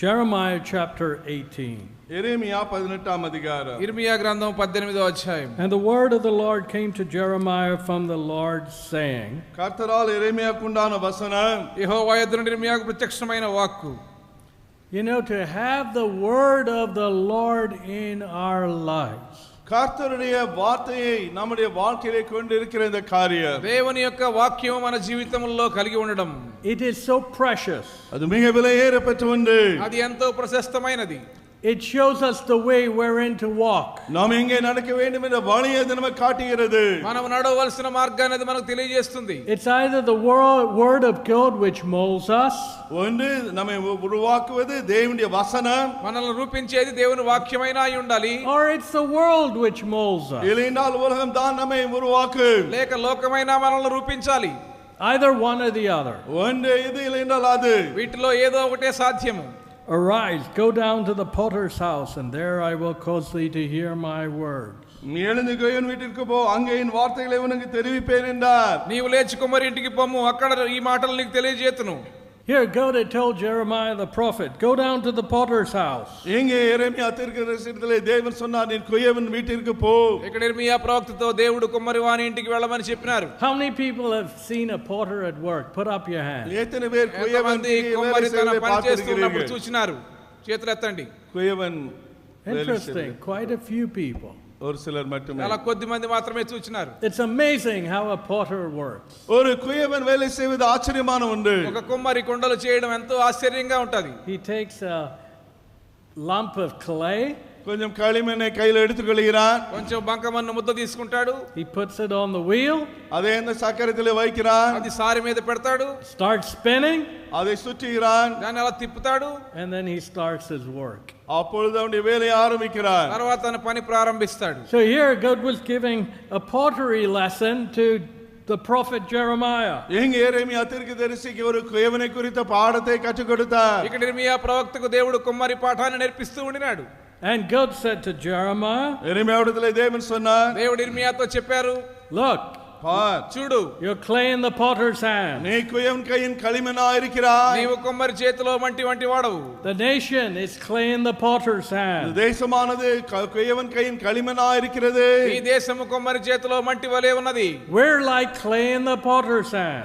Jeremiah chapter 18. எரேமியா 18ஆம் அதிகாரம். ఇర్మియా గ్రంథం 18వ అధ్యాయం. And the word of the Lord came to Jeremiah from the Lord saying, கர்த்தரால் எரேமியாவுக்கு உண்டான வசனம், యెహోవా యొద్ద నుండి ఇర్మియాకు ప్రత్యక్షమైన వాక్కు. you know, to have the word of the Lord in our lives. கர்த்தருடைய வார்த்தையை நம்முடைய வாழ்க்கையிலே கொண்டு இருக்கிற இந்த காரியம், దేవుని యొక్క వాక్యం మన జీవితంలో కలిగి ఉండడం, It is so precious. அது மிக விலையேறப்பட்ட ஒன்று. అది ఎంతో ప్రశస్తమైనది. It shows us the way wherein to walk. நாம் எங்கே நடக்க வேண்டும் என்ற வழியை அது நமக்கு காட்டுகிறது. మనం నడవవలసిన మార్గాన్ని అది మనకు తెలియజేస్తుంది. It's either the word of God which molds us, ஒன்று நம்மை உருவாக்குவது தேவனுடைய வசனம், మనల్ని రూపించేది దేవుని వాక్యమైనా అయి ఉండాలి, or it's the world which molds us. இல்லையென்றால் உலகம் தான் நம்மை உருவாக்கும். లేక లోకమైనా మనల్ని రూపించాలి. Either one or the other. ஒன்று இது, இல்லையென்றால் அது. వీటిలో ఏదో ఒకటే సాధ్యము. Arise, go down to the potter's house, and there I will cause thee to hear my words. நீ எழுந்து கோயன் வீட்டிற்கு போ, அங்கே என் வார்த்தைகளை உனக்கு தெரிவிப்பேன் என்றார். నీవు లేచి కుమారి ఇంటికి పొమ్ము, అక్కడ ఈ మాటలు నీకు తెలియజేతును. Here God had told Jeremiah the prophet, go down to the potter's house. எங்கே எரேமியா தீர்க்கதரிசியிடத்திலே தேவன் சொன்னார், நீ கோயவன் வீட்டிற்கு போ. ఇక్కడ ఇర్మియా ప్రవక్తతో దేవుడు కుమ్మరి వాని ఇంటికి వెళ్ళమని చెప్పినారు. How many people have seen a potter at work? Put up your hand. எத்தனை பேர் கோயவன் ఎంతమంది కుమ్మరి తన வேலை పని చేస్తున్నప్పుడు பார்த்திருக்கிறீர்கள்? చూచినారు? చేతులు ఎత్తండి. கோயவன் Interesting, quite a few people. ஒரு சிலர் மட்டுமே. చాలా కొద్ది మంది మాత్రమే చూచినారు. It's amazing how a potter works. ஒரு கோயவன் வேலை செய்வது ஆச்சரியமான ஒன்று. ఒక కుమ్మరి కొండలు చేయడం ఎంతో ఆశ్చర్యంగా ఉంటది. He takes a lump of clay, கொஞ்சம் களிமண்ணை கையில் எடுத்துக்கொள்கிறான், కొంచెం బంకమన్ను ముద్ద తీసుకుంటాడు, he puts it on the wheel, அதை அந்த சக்கரத்திலே வைக்கிறான், అది సారి మీద పెడతాడు, starts spinning, அதை சுற்றுகிறான், దాన్ని అలా తిప్పుతాడు, and then he starts his work. அப்பொழுது அவனுடைய வேலையை ஆரம்பிக்கிறான். తర్వాత తన పని ప్రారంభిస్తాడు. So here God was giving a pottery lesson to the prophet Jeremiah. எங்க எரேமியா தீர்க்கதரிசிக்கு ஒரு கோயவனை குறித்த பாடத்தை கற்றுக் கொடுத்தார். ఇక్కడ ఇర్మియా ప్రవక్తకు దేవుడు కుమ్మరి పాఠాన్ని నేర్పిస్తూ ఉండినాడు. And God said to Jeremiah, எரேமியாவிடத்திலே தேவன் சொன்னார், దేవుడు ఇర్మియాతో చెప్పారు, look, பார், చూడు, you're clay in the potter's hand. நீ கோயவன் கையின் களிமண்ணா இருக்கிறாய். నీవు కుమ్మరి చేతిలో మంటి వంటి వాడవు. The nation is clay in the potter's hand. தேசமானது கோயவன் கையின் களிமண்ணா இருக்கிறது. ఈ దేశము కుమ్మరి చేతిలో మంటి వలె ఉన్నది. We're like clay in the potter's hand.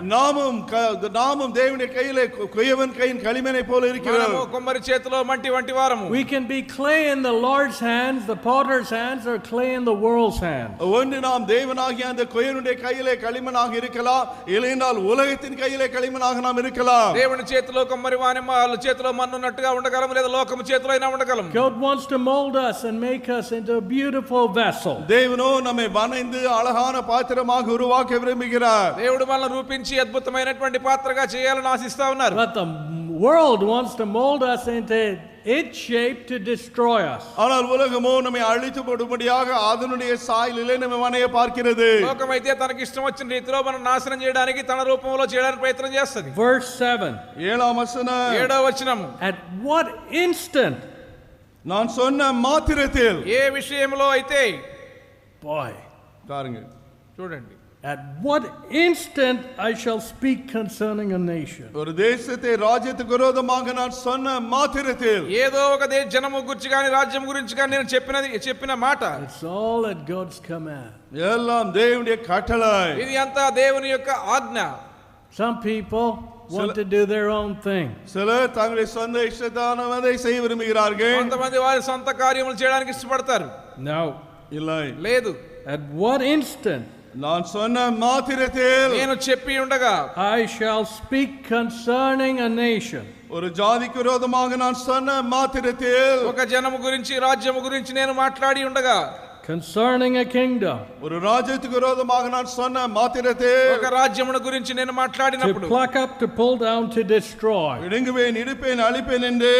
நாமும் தேவனுடைய கையிலே கோயவன் கையின் களிமண்ணை போல இருக்கிறோம். మనము కుమ్మరి చేతిలో మంటి వంటి వారము. We can be clay in the Lord's hands, the potter's hands, or clay in the world's hands. ஒன்று நாம் தேவனாகிய அந்த கோயவனுடைய கையிலே களிமண்ணாக இருக்கலாம், இல்லையென்றால் உலகத்தின் கையிலே களிமண்ணாக நாம் இருக்கலாம். దేవుని చేతిలో కుమ్మరి వాని వాళ్ళ చేతిలో మన్నున్నట్టుగా ఉండగలం, లేదా లోకము చేతిలో అయినా ఉండగలం. God wants to mold us and make us into a beautiful vessel. தேவனோ நம்மை வனைந்து அழகான பாத்திரமாக உருவாக்க விரும்புகிறார். దేవుడు మనల్ని రూపించి అద్భుతమైనటువంటి పాత్రగా చేయాలని ఆశిస్తా ఉన్నారు. But the world wants to mold us into its shape to destroy us. ஆனால் உலகமோ நம்மை அழித்து போடும்படியாக அதனுடைய சாயலிலே நம்மை வனைய பார்க்கிறது. లోకమైతే తనకి ఇష్టం వచ్చిన రీతిలో మనం నాశనం చేయడానికి తన రూపంలో చేయడానికి ప్రయత్నం చేస్తుంది. Verse 7. 7ஆம் வசனம், 7వ వచనము, At what instant? நான் சொன்ன மாத்திரத்தில், ఏ విషయంలో అయితే, Boy. பாருங்க, చూడండి, At what instant I shall speak concerning a nation. ஒரு தேசத்தை ராஜ்யத்துக்கு விரோதமாக நான் சொன்ன மாத்திரத்தில், ఏదో ఒక జనము గురించి కానీ రాజ్యం గురించి కానీ నేను చెప్పిన మాట, It's all at God's command. எல்லாம் தேவனுடைய கட்டளை. ఇది అంతా దేవుని యొక్క ఆజ్ఞ. Some people want to do their own thing. சிலர் தங்களுடைய சொந்த இஷ்டத்தானதை செய்ய விரும்புகிறார்கள். కొంతమంది వారి సొంత కార్యములు చేయడానికి ఇష్టపడతారు. No. இல்லை, లేదు, At what instant நான் சொன்ன மாத்திரத்தில், నేను చెప్పి ఉండగా, I shall speak concerning a nation. ஒரு ஜாதிக்கு விரோதமாக நான் சொன்ன மாத்திரத்தில், ఒక జనము గురించి రాజ్యము గురించి నేను మాట్లాడి ఉండగా, Concerning a kingdom. ஒரு ராஜ்யத்துக்கு விரோதமாக நான் சொன்ன மாத்திரத்தில், ఒక రాజ్యమును గురించి నేను To మాట్లాడినప్పుడు, pluck up, to pull down, to destroy. இடுங்குவேன், இடிப்பேன், அழிப்பேன் என்று,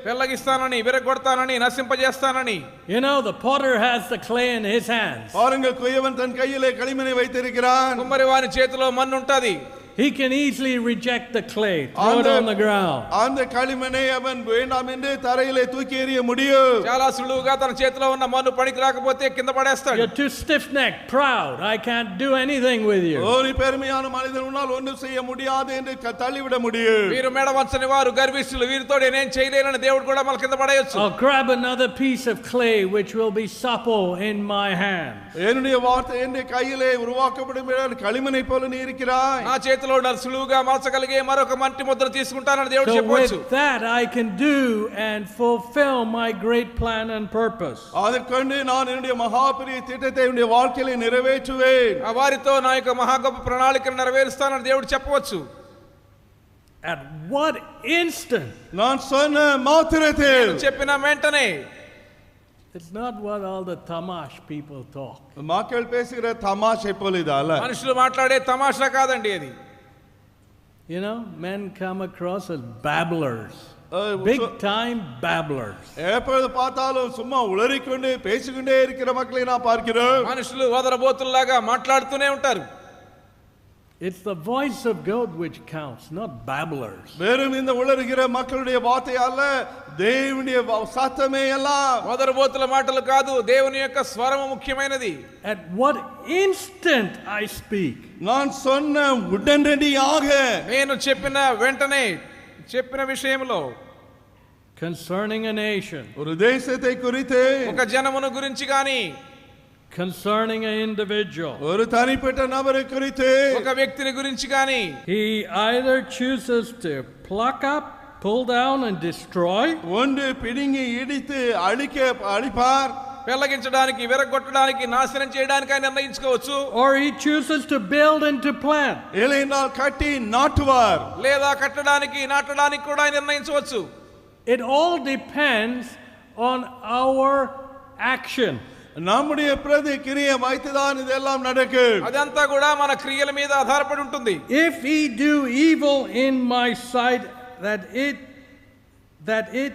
పెళ్ళగిస్తానని, విరగొడతానని, నశింపజేస్తానని. You know, the potter has the clay in his hands. பாருங்கள், குயவன் தன் கையிலே களிமண்ணை வைத்திருக்கிறான். కుమ్మరి వాని చేతిలో మన్ను ఉంటది. he can easily reject the clay, throw it on the ground. அந்த களிமண்ணை அவன் வேண்டாம் என்று தரையிலே தூக்கி எறிய முடியும். చాలా సులువుగా తన చేతిలో ఉన్న మన్ను పనికి రాకపోతే కింద పడేస్తాడు. You're too stiff-necked, proud. I can't do anything with you. ஒரு பெருமையான மனிதன் உன்னால் ஒன்றும் செய்ய முடியாது என்று தள்ளிவிட முடியும். వీరు మెడవంచని వారు గర్విష్ఠులు, వీరితో నేను చేయలేనని దేవుడు కూడా మన కింద పడేయొచ్చు. I'll grab another piece of clay which will be supple in my hand. என்னுடைய வார்த்தை என் கையிலே உருவாக்கப்படும் களிமண்ணை போல நீ இருக்கிறாய். నా చేతిలో సులువుగా మార్చగలిగే మరొక మట్టి ముద్ర తీసుకుంటానని దేవుడు So చెప్పొచ్చు. with that I can do and fulfill my great plan and purpose. அதற்கொண்டு நான் என்னுடைய மகாபெரிய திட்டத்தை என்னுடைய வாழ்க்கையிலே நிறைவேற்றுவேன். ఆ వారితో నా యొక్క మహా గొప్ప ప్రణాళికను నెరవేరుస్తానని దేవుడు చెప్పవచ్చు. At what instant? நான் சொன்ன మాత్రத்தில், చెప్పిన వెంటనే. It's not what all the tamash people talk. மக்கள் பேசுகிற தமாஷை போல இது அல்ல. మనుషులు మాట్లాడే తమాషా కాదండి అది. You know, men come across as babblers. Big time babblers. எப்பொழுது பார்த்தாலும் சும்மா உளறிக்கொண்டு பேசிக்கொண்டே இருக்கிற மக்களை நான் பார்க்கிறோம். మనుషులు వదరబోతుల్లాగా మాట్లాడుతూనే ఉంటారు. It's the voice of God which counts, not babblers. வெறும் இந்த உளறுகிற மக்களுடைய வார்த்தை அல்ல, దేవుని సత్తమే எல்லாம். వదరబోతుల మాటలు కాదు, దేవుని యొక్క స్వరము ముఖ్యమైనది. At what instant I speak. நான் சொன்ன உடனடியாக, నేను చెప్పిన వెంటనే, చెప్పిన విషయంలో. Concerning a nation. ஒரு தேசத்தை குறித்து, ఒక జనమును గురించి గాని, concerning an individual. ஒரு தனிப்பட்ட நபரை குறித்து, ఒక వ్యక్తిని గురించి గాని, he either chooses to pluck up, pull down and destroy, ஒன்று பிடுங்கி இடித்து அழிப்பார், పెళ్లగించడానికి, విరగొట్టడానికి, నాశనం చేయడానికి ఆయన నిర్ణయించుకోవచ్చు. or he chooses to build and to plant. இல்லைனால் கட்டி நாட்டுவார், లేదా కట్టడానికి, నాటడానికి కూడా ఆయన నిర్ణయించవచ్చు. It all depends on our action. நம்முடைய பிரதிக்கிரியை வைத்துதான் இதெல்லாம் நடக்கும். అదంతా కూడా మన క్రియల మీద ఆధారపడి ఉంటుంది. If he do evil in my sight, that it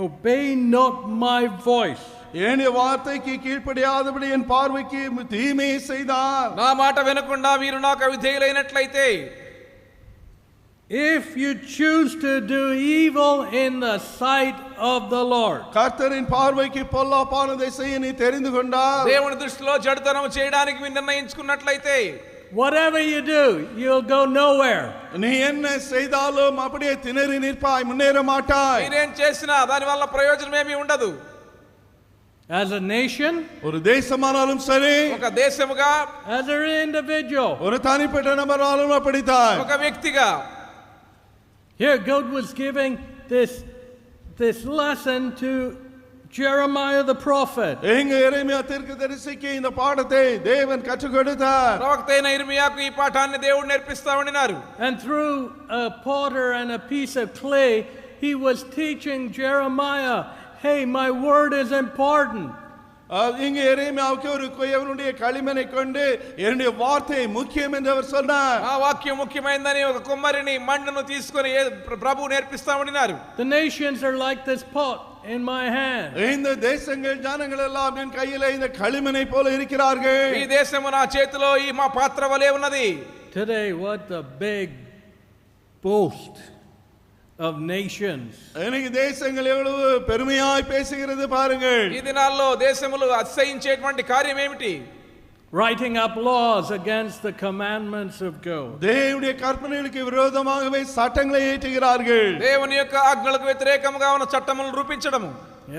obey not my voice. என்னுடைய வார்த்தைக்கு கீழ்ப்படியாதபடி என் பார்வைக்கு தீமையை செய்தார், నా మాట వినకుండా మీరు నాకు అవిధేయులైనట్లయితే, if you choose to do evil in the sight of the Lord, கர்த்தரின் பார்வைக்கு பொல்லாப்பானதை செய்ய நீ தெரிந்து கொண்டால், దేవుని దృష్టిలో చెడుతనం చేయడానికి మీరు నిర్ణయించుకున్నట్లయితే, whatever you do, you'll go nowhere. நீ என்ன செய்தாலும் அப்படியே திணறி நிற்பாய், முன்னேற மாட்டாய். మీరేం చేసినా దాని వల్ల ప్రయోజనం ఏమీ ఉండదు. As a nation, ஒரு தேசமானாலும் சரி, ఒక దేశముగా, as an individual. ஒரு தனிப்பட்ட நபராலும் அப்படித்தான். ఒక వ్యక్తిగా. Here God was giving this lesson to Jeremiah the prophet. எங்க எரேமியா தீர்க்கதரிசிக்கு இந்த பாடத்தை தேவன் கற்றுக் கொடுத்தார். ప్రవక్త అయిన ఇర్మియాకు ఈ పాఠాన్ని దేవుడు నేర్పిస్తా ఉండినారు. And through a potter and a piece of clay, he was teaching Jeremiah, hey, my word is important. இங்க எரேமியாவுக்கு ஒரு குயவனுடைய களிமண்ணை கொண்டு என்னுடைய வார்த்தை முக்கியம் என்று அவர் சொன்னார். ఆ వాక్యం ముఖ్యమైనదని ఒక కుమ్మరిని మಣ್ಣను తీసుకొని ప్రభువు నేర్పిస్తా ఉండినారు. The nations are like this pot in my hand. இந்த தேசங்கள் ஜனங்கள் எல்லாம் என் கையிலே இந்த களிமண்ணை போல இருக்கிறார்கள். ఈ దేశము నా చేతిలో ఈ మా పాత్ర వలె ఉన్నది. Today, what a big boast of nations. இன்னைக்கு தேசங்கள் எவ்வளவு பெருமையாய் பேசுகிறது பாருங்கள். ఈ దినాల్లో దేశములు అతిశయించేటువంటి కార్యం ఏమిటి? Writing up laws against the commandments of God. தேவனுடைய கற்பனைகளுக்கு விரோதமாகவே சட்டங்களை ஏற்றுகிறார்கள். దేవుని యొక్క ఆజ్ఞలకు వ్యతిరేకంగా ఉన్న చట్టములను రూపించడము.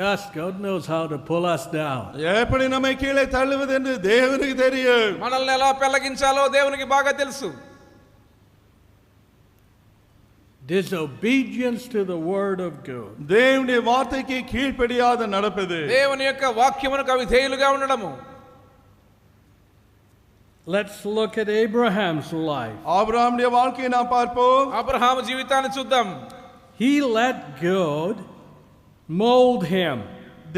Yes, God knows how to pull us down. எப்படி நம்மை கீழே தள்ளுவது என்று தேவனுக்கு தெரியும். మనల్ని ఎలా పెళ్లగించాలో దేవునికి బాగా తెలుసు. Disobedience to the word of God. தேவனுடைய வார்த்தைக்கு கீழ்ப்படியாத நடப்பது. దేవుని యొక్క వాక్యమునకు అవిధేయులుగా ఉండడము. Let's look at Abraham's life. ஆபிரகாமுடைய வாழ்க்கையை நாம் பார்ப்போம். అబ్రహాము జీవితాన్ని చూద్దాం. He let God mold him.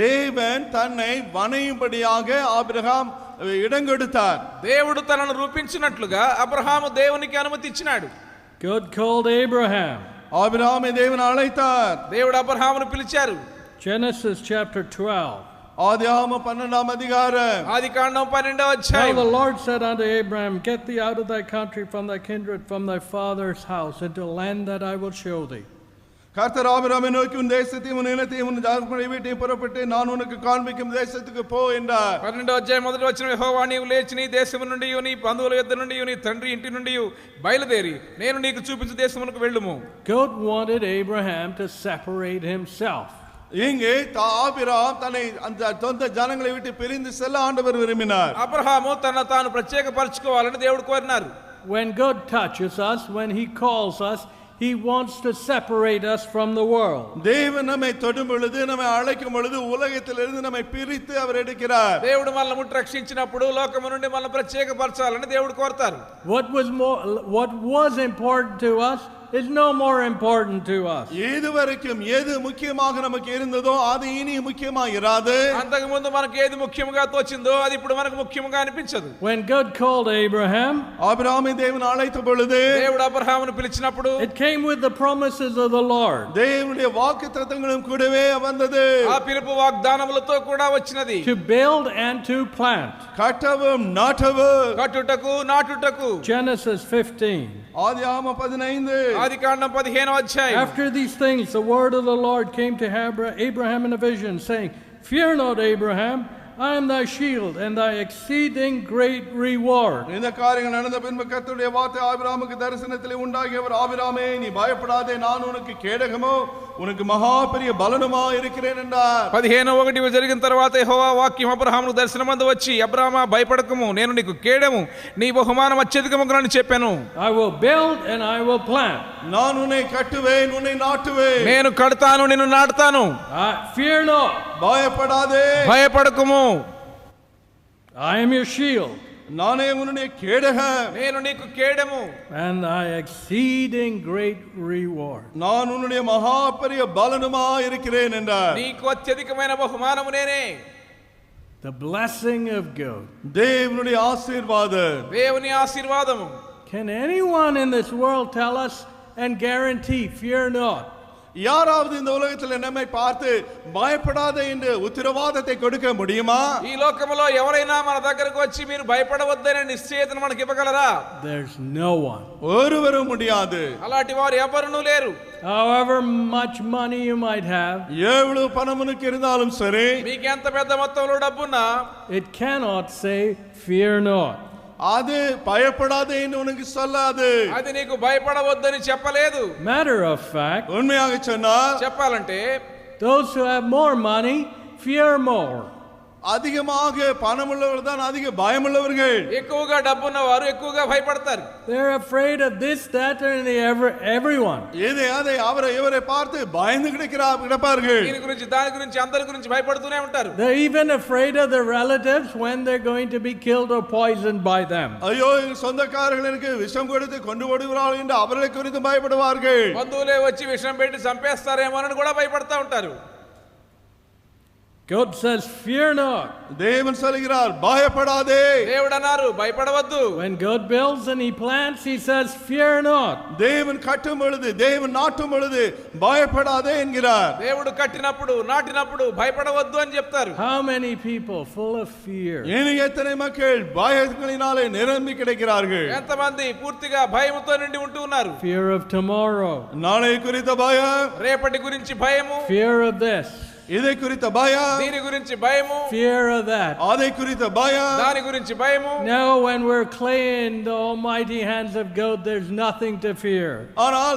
தேவன் தன்னை வணையும்படியாக ஆபிரகாம் இடங்கொடுத்தார். దేవుడు తనను రూపించినట్లుగా అబ్రహాము దేవునికి అనుమతి ఇచ్చినాడు. God called Abraham. ஆபிரகாமை தேவன் அழைத்தார். దేవుడు అబ్రహామును పిలిచారు. Genesis chapter 12. ஆதியாகமம் 12ஆம் அதிகாரம். ఆదికాండం 12వ Now అధ్యాయం. the Lord said unto Abraham, Get thee out of thy country, from thy kindred, from thy father's house, into a land that I will show thee. கர்த்தர் ஆபிரகாமை நோக்கி உன் தேசத்தையும் உன் இனத்தையும் உன் ஜாதிகளை வீட்டையும் புறப்பட்டு நான் உனக்கு காண்பிக்கும் தேசத்துக்கு போ என்றார். 12వ అధ్యాయం మొదటి వచనం యెహోవా నీవు లేచి నీ దేశము నుండి నీ బంధువుల యొద్ద నుండి నీ తండ్రి ఇంటి నుండి బయలుదేరి నేను నీకు చూపించు దేశమునకు వెళ్ళుము. God wanted Abraham to separate himself. இங்கே ஆபிரகாம் தன்னை அந்த சொந்த ஜனங்களை விட்டு பிரிந்து செல்ல ஆண்டவர் விரும்பினார். అబ్రహాము తన తాను ప్రత్యేకపరచుకోవాలని దేవుడు కోరినారు. When God touches us, when he calls us, he wants to separate us from the world. தேவன் நம்மை தொடும் பொழுது நம்மை அழைக்கும் பொழுது உலகத்திலிருந்து நம்மை பிரித்து அவர் எடுக்கிறார். దేవుడు మనల్ని ముట్టి రక్షించినప్పుడు లోకము నుండి మనల్ని ప్రత్యేకపరచాలని దేవుడు కోరుతారు. What was important to us is no more important to us. ఏదువరకం ఏది ముఖ్యமாக நமக்கு இருந்ததோ அது இனி முக்கியமாக இராது. అంతకు ముందు మనకు ఏది ముఖ్యంగా తోచిందో అది ఇప్పుడు మనకు ముఖ్యంగా అనిపించదు. When God called Abraham, ஆபிரகாமை தேவன் அழைத்த பொழுது దేవుడు అబ్రహామును పిలిచినప్పుడు it came with the promises of the Lord. தேவனுடைய வாக்குத்தத்தங்களும் கூடவே வந்தது. ఆ పిలుపు వాగ్దానములతో కూడా వచ్చినది. To build and to plant. கட்டவும் நாட்டவும். కట్టుటకు నాటుటకు. Genesis 15. ஆதியாகமம் 15. ఆదికాండం 15వ అధ్యాయం. After these things, the word of the Lord came to Abraham in a vision, saying, Fear not, Abraham, I am thy shield and thy exceeding great reward. இந்த காரியங்கள் நடந்த பின்பு கர்த்தருடைய வார்த்தை ஆபிரகாமுக்கு தரிசனத்திலே உண்டாகியவர், ஆபிரகாமே நீ பயப்படாதே, நான் உனக்கு கேடகமோ உனக்கு மகா பெரிய பலனுமா இருக்கிறேன் என்றார். 15:1 జరిగిన తర్వాత యెహోవా వాక్యం అబ్రహాముకు దర్శనమందు వచ్చి, అబ్రహామా భయపడకము, నేను నీకు కేడము, నీ బహుమానం అత్యధికముగాని చెప్పాను. I will build and I will plant. நான் உன்னை கட்டுவேன் உன்னை நாட்டுவேன். నేను కడతాను నిన్ను నాటుతాను. Fear not. பயப்படாதே. భయపడకము. I am your shield. நானே உன்னுடைய கேடகம். నేను నీకు కేడము. And thy exceeding great reward. நான் உன்னுடைய மகா பெரிய பலனுமா இருக்கிறேன் என்றார். నీకు అత్యధికమైన బహుమానము నేనే. The blessing of God. தேவனுடைய ஆசீர்வாதம். దేవుని ఆశీర్వాదము. Can anyone in this world tell us and guarantee, fear not? யாராவது இந்த உலகத்தில் நம்மை பார்த்து பயப்படாதே என்று உத்தரவாதத்தை கொடுக்க முடியுமா? ఈ లోకములో ఎవరైనా మన దగ్గరకు వచ్చి మీరు భయపడవద్దనే నిశ్చయతను మనకి ఇవ్వగలరా? There's no one. ஒருவரும் முடியாது. అలాంటి వారు ఎవరునూ లేరు. However much money you might have, எவ்வளவு பணம் உனக்கு இருந்தாலும் சரி, మీకు ఎంత పెద్ద మొత్తంలో డబ్బున్నా, it cannot say, fear not. அது பயப்படாதே என்று உனக்கு சொல்லாது. అది నీకు భయపడవద్దని చెప్పలేదు. Matter of fact, உண்மையாக சொன்னால் చెప్పాలంటే those who have more money fear more. அதிகமாக பணம் உள்ளவர்கள் தான் அதிக பயமுள்ளவர்கள். ఎక్కువగా డబ్బున్న వారు ఎక్కువగా భయపడతారు. They're afraid of this, that, and everyone. இதை அதை அவரை இவரை பார்த்து பயந்து கிடப்பார்கள். దీని గురించి దాని గురించి అందరి గురించి భయపడుతూనే ఉంటారు. They're even afraid of their relatives when they're going to be killed or poisoned by them. ஐயோ சொந்தக்காரர்களுக்கு விஷம் கொடுத்து கொண்டு ஓடுகிறார்கள் என்று அவர்களை குறித்து பயப்படுவார்கள். బంధువులే వచ్చి విషం పెట్టి చంపేస్తారేమోనని కూడా భయపడతా ఉంటారు. God says, fear not. தேவன் சொல்கிறார் பயப்படாதே. దేవుడు అన్నారు భయపడవద్దు. When God builds and he plants, he says, fear not. தேவன் கட்டும் பொழுது தேவன் நாட்டும் பொழுது பயப்படாதே என்கிறார். దేవుడు కట్టినప్పుడు నాటినప్పుడు భయపడవద్దు అని చెప్తారు. How many people full of fear? இனி எத்தனை மக்கள் பயங்களினாலே நிரம்பி கிடக்கிறார்கள். ఎంతమంది పూర్తిగా భయముతో నిండి ఉంటూ ఉన్నారు. Fear of tomorrow. நாளை குறித்த பயம். రేపటి గురించి భయము. Fear of this. இதை குறித்த பயம். దీని గురించి భయము. Fear of that. அதை குறித்த பயம். దాని గురించి భయము. Now when we're clay in the almighty hands of God, there's nothing to fear. ஆனால்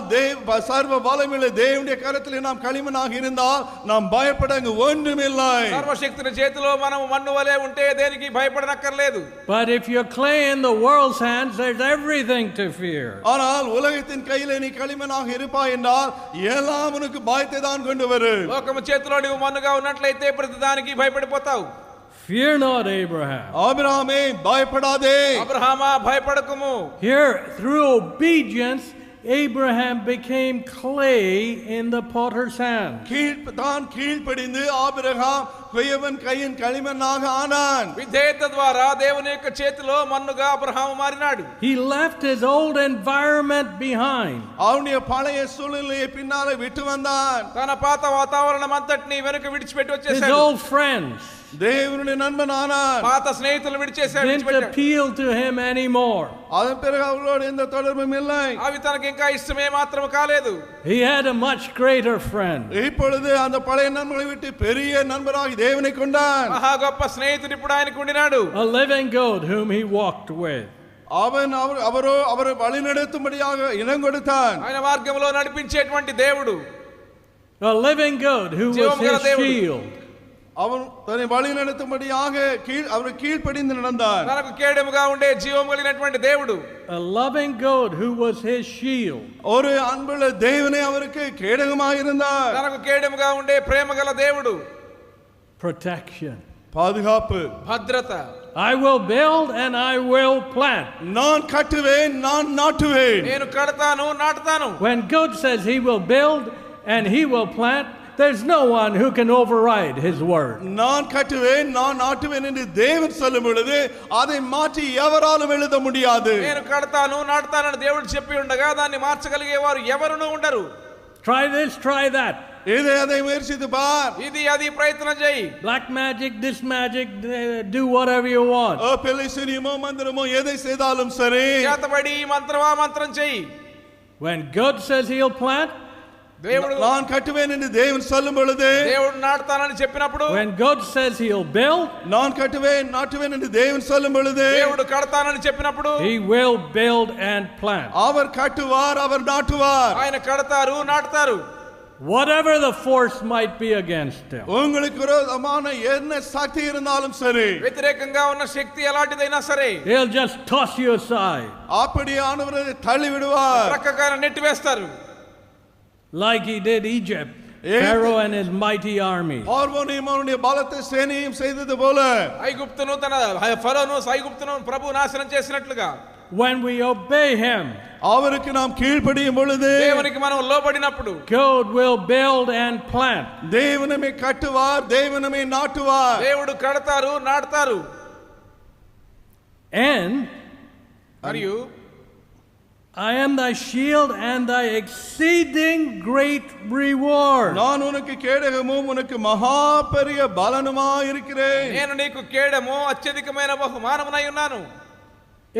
சர்வ வல்லமையுள்ள தேவனுடைய கரத்திலே நாம் களிமண்ணாக இருந்தால் நாம் பயப்பட ஒன்றுமில்லை. సర్వశక్తిని చేతిలో మనం మన్ను వలె ఉంటే దేనికి భయపడనక్కర్లేదు. But if you're clay in the world's hands, there's everything to fear. ஆனால் உலகத்தின் கையிலே நீ களிமண்ணாக இருப்பாய் என்றால் எல்லாம் உனக்கு பயத்தை தான் கொண்டு வரும். లోకము చేతిలో నీవు మన్నుగా ఉన్నట్లయితే ప్రతిదానికి భయపడిపోతావు. Fear not, Abraham. ஆபிரகாமே பயப்படாதே. అబ్రహామా భయపడకుము. Here, through obedience, Abraham became clay in the potter's hand. தான் கீழ்ப்படிந்து ஆபிரகாம் கொய்யவன் கையின் களிமண்ணாக ஆனான். విధేయత ద్వారా దేవుని యొక్క చేతిలో మన్నుగా Abraham మారినాడు. He left his old environment behind. அவனுடைய பழைய சூழ்நிலையை பின்னாலே விட்டு வந்தான். తన పాత వాతావరణం అంతటిని వెనుక విడిచిపెట్టి His వచ్చేసాడు. old friends. தேவனுடைய நண்பன் ஆனான். పాత స్నేహితులను విడిచేశాడు, Didn't విడిచిపెట్టాడు. appeal to him anymore. அதன் பிறகு அவர்களோடு எந்த தொடர்பும் இல்லை. అవి తనకి ఇంకా ఇష్టమే మాత్రం కాలేదు. He had a much greater friend. இப்பொழுது அந்த பழைய நண்பனை விட்டு பெரிய நண்பராகி தேவனை கொண்டான். మహా గొప్ప స్నేహితుడు ఇప్పుడు ఆయనకు ఉండినాడు. A living goat whom he walked with. அவரை வழிநடத்தும்படியாக இடம் கொடுத்தான். ఆయన మార్గంలో నడిపించేటువంటి దేవుడు. A living goat who was his shield. அவன் தன்னை வழிநடத்தும்படியாக அவரை கீழ்ப்படிந்து நடந்தார். తనకు కేడముగా ఉండే జీవం కలిగినటువంటి దేవుడు. A loving goat who was his shield. ஒரு அன்புள்ள தேவனே அவருக்கு கேடகமாக இருந்தார். తనకు కేడముగా ఉండే ప్రేమగల దేవుడు. Protection. பாதுகாப்பு. భద్రత. I will build and I will plant. நான் கட்டுவேன், நான் நாட்டுவேன். నేను కడతాను, నాటుతాను. When God says he will build and he will plant, there's no one who can override his word. நான் கட்டுவேன், நான் நாட்டுவேன் என்று தேவன் சொல்லும் பொழுது அதை மாற்றி ఎవరాலும் எழுத முடியாது. నేను కడతాను, నాటుతానని దేవుడు చెప్పి ఉండగా దాన్ని మార్చగలిగేవారు ఎవరునూ ఉండరు. Try this, try that. அதை முயற்சித்து பார். ఇది అది ప్రయత్నం చేయి. Black magic, this magic, do whatever you want. பெலிசினியமோ மந்திரமோ எதை செய்தாலும் சரி. చేతబడి మంత్రమా మంత్రం చేయి. When God says he'll plant, దేవుడు நான் கட்டுவேன் என்று தேவன் சொல்லும் பொழுது, దేవుడు నాటుతానని చెప్పినప్పుడు, when God says he'll build, நான் கட்டுவேன் நாட்டுவேன் என்று தேவன் சொல்லும் பொழுது, దేవుడు కడతానని చెప్పినప్పుడు, he will build and plant. அவர் கட்டுவார், அவர் நாட்டுவார். ఆయన కడతారు, నాటుతారు. Whatever the force might be against him. உங்களுக்கு விரோதமான என்ன சக்தி இருந்தாலும் சரி, వ్యతిరేకంగా ఉన్న శక్తి ఎలాంటిదైనా సరే, he'll just toss you aside. அப்படியானவரை தள்ளி விடுவார். ప్రక్కన నెట్టివేస్తారు. Like he did Egypt, Pharaoh and his mighty army. பார்வோனையும் அவனுடைய பலத்த சேனையும் செய்தது போல, ఐగుప్తును తన ఫరోను ఐగుప్తును ప్రభు నాశనం చేసినట్లుగా, when we obey him, அவருக்கு நாம் கீழ்ப்படியும் பொழுது, దేవునికి మనం లోబడినప్పుడు, God will build and plant. தேவனமே கட்டுவார், தேவனமே நாட்டுவார். దేవుడు కడతారు, నాటుతారు. And మరియు I am thy shield and thy exceeding great reward. நான் உனக்கு கேடகமும் உனக்கு மகா பெரிய பலனுமாய் இருக்கிறேன். నేను నీకు కేడము అత్యధికమైన బహుమానమునై ఉన్నాను.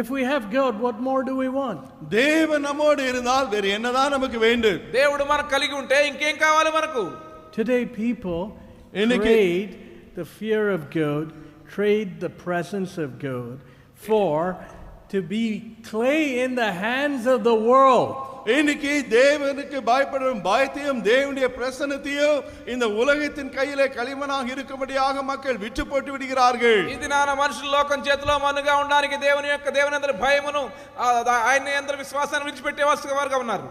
If we have God, what more do we want? தேவன் நம்மோடு இருந்தால் வேறு என்னதான் நமக்கு வேண்டும்? దేవుడు మనకు కలిగి ఉంటే ఇంకేం కావాలి మనకు? Today people trade the fear of God, trade the presence of God for to be clay in the hands of the world. இன்னைக்கு தேவனுக்கு பயப்படும் பயத்தையும் தேவனுடைய பிரசன்னத்தையும் இந்த உலகத்தின் கையிலே களிமண்ணாக இருக்கும்படியாக மக்கள் விற்று போட்டு விடுகிறார்கள். ఇది నాన మనుషుల లోకం చేతిలో మనుగా ఉండడానికి దేవుని యందు భయమును ఆయన యందు విశ్వాసాన్ని విడిచిపెట్టే వారుగా ఉన్నారు.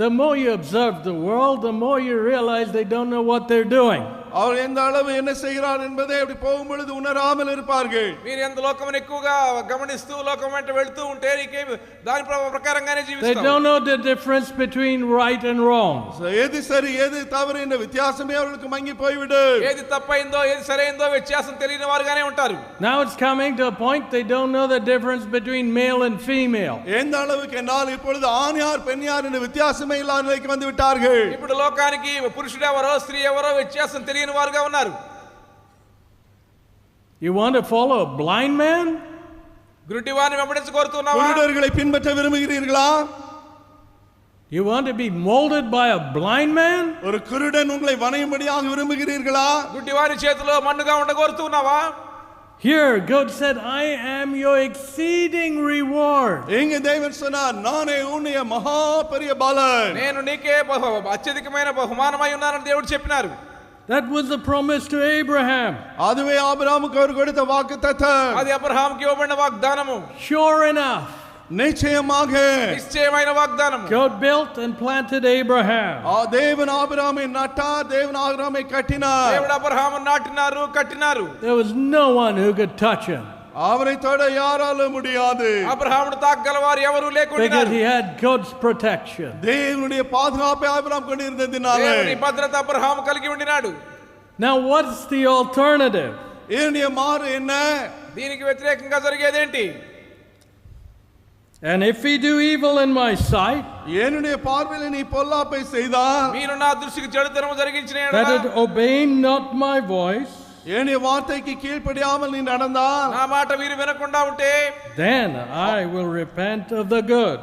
The more you observe the world, the more you realize they don't know what they're doing. அவர் எந்த அளவு என்ன செய்கிறார் என்பதை அப்படி போகும் பொழுது உணராமல் இருப்பார்கள். మీరు ఎంత లోకమును ఎక్కువగా గమనిస్తూ లోకం వెంట వెళ్తూ ఉంటే దాని ప్రకారంగానే They జీవిస్తారు. don't know the difference between right and wrong. ఏది సరి ఏది తవరు ఎన్న వ్యత్యాసమే அவர்களுக்கு மங்கி போய்விடும். ఏది తప్పైందో ఏది సరైందో వ్యత్యాసం తెలియని వారుగానే ఉంటారు. Now it's coming to a point they don't know the difference between male and female. எந்த அளவுக்கு என்றால் இப்பொழுது ஆண் யார் பெண் யார் என்ற வித்தியாசமே இல்லாத நிலைக்கு வந்து விட்டார்கள். ఇప్పుడు లోకానికి పురుషుడు ఎవరో స్త్రీ ఎవరో వ్యత్యాసం తెలియని వారుగా ఉన్నారు. You want to follow a blind man? గుడ్డివాని వెంబడించ కోరుతున్నావా? குருடர்களை பின்பற்ற விரும்புகிறீர்களா? You want to be molded by a blind man? ஒரு குருடன் உங்களை வணையும்படியாக விரும்புகிறீர்களா? గుడ్డివాని చేతిలో మన్నుగా ఉండగోరుతున్నావా? Here God said, I am your exceeding reward. எங்க தேவன் சொன்னார், நானே உன்னுடைய மகா பெரிய பலன். నేను నీకే అత్యధికమైన బహుమానమై ఉన్నానని దేవుడు చెప్పినారు. That was the promise to Abraham. அதுவே ஆபிரகாமுக்கு அவர் கொடுத்த வாக்குத்தத்தம். అది అబ్రహాముకి ఇవ్వబడిన వాగ్దానము. Sure enough, நிச்சயமாக నిశ్చయమైన వాగ్దానము. God built and planted Abraham. தேவன் ஆபிரகாமை நட்டார், தேவன் ஆபிரகாமை கட்டினார். దేవుడు అబ్రహామును నాటినారు, కట్టినారు. There was no one who could touch him அவரை தொட யாராலும் முடியாது. అబ్రహామును తాకగలవారు ఎవరు because లేకుండినారు. he had God's protection. தேவனுடைய பாதுகாப்பை ஆபிரகாம் கொண்டிருந்ததினால దేవుని భద్రత అబ్రహాము కలిగి ఉండినాడు. Now what's the alternative? என்னுடைய மாறு என்ன? దీనికి వ్యతిరేకంగా జరిగేదేంటి? And if we do evil in my sight, என்னுடைய பார்வையில் நீ பொல்லாப்பை செய்தால், మీరు నా దృష్టికి చెడుతనము జరిగించిన that యెడల, it obey not my voice, என்னுடைய வார்த்தைக்கு கீழ்ப்படியாமல் நீ நடந்தால், నా మాట మీరు వినకుండా ఉంటే, then I will repent of the good.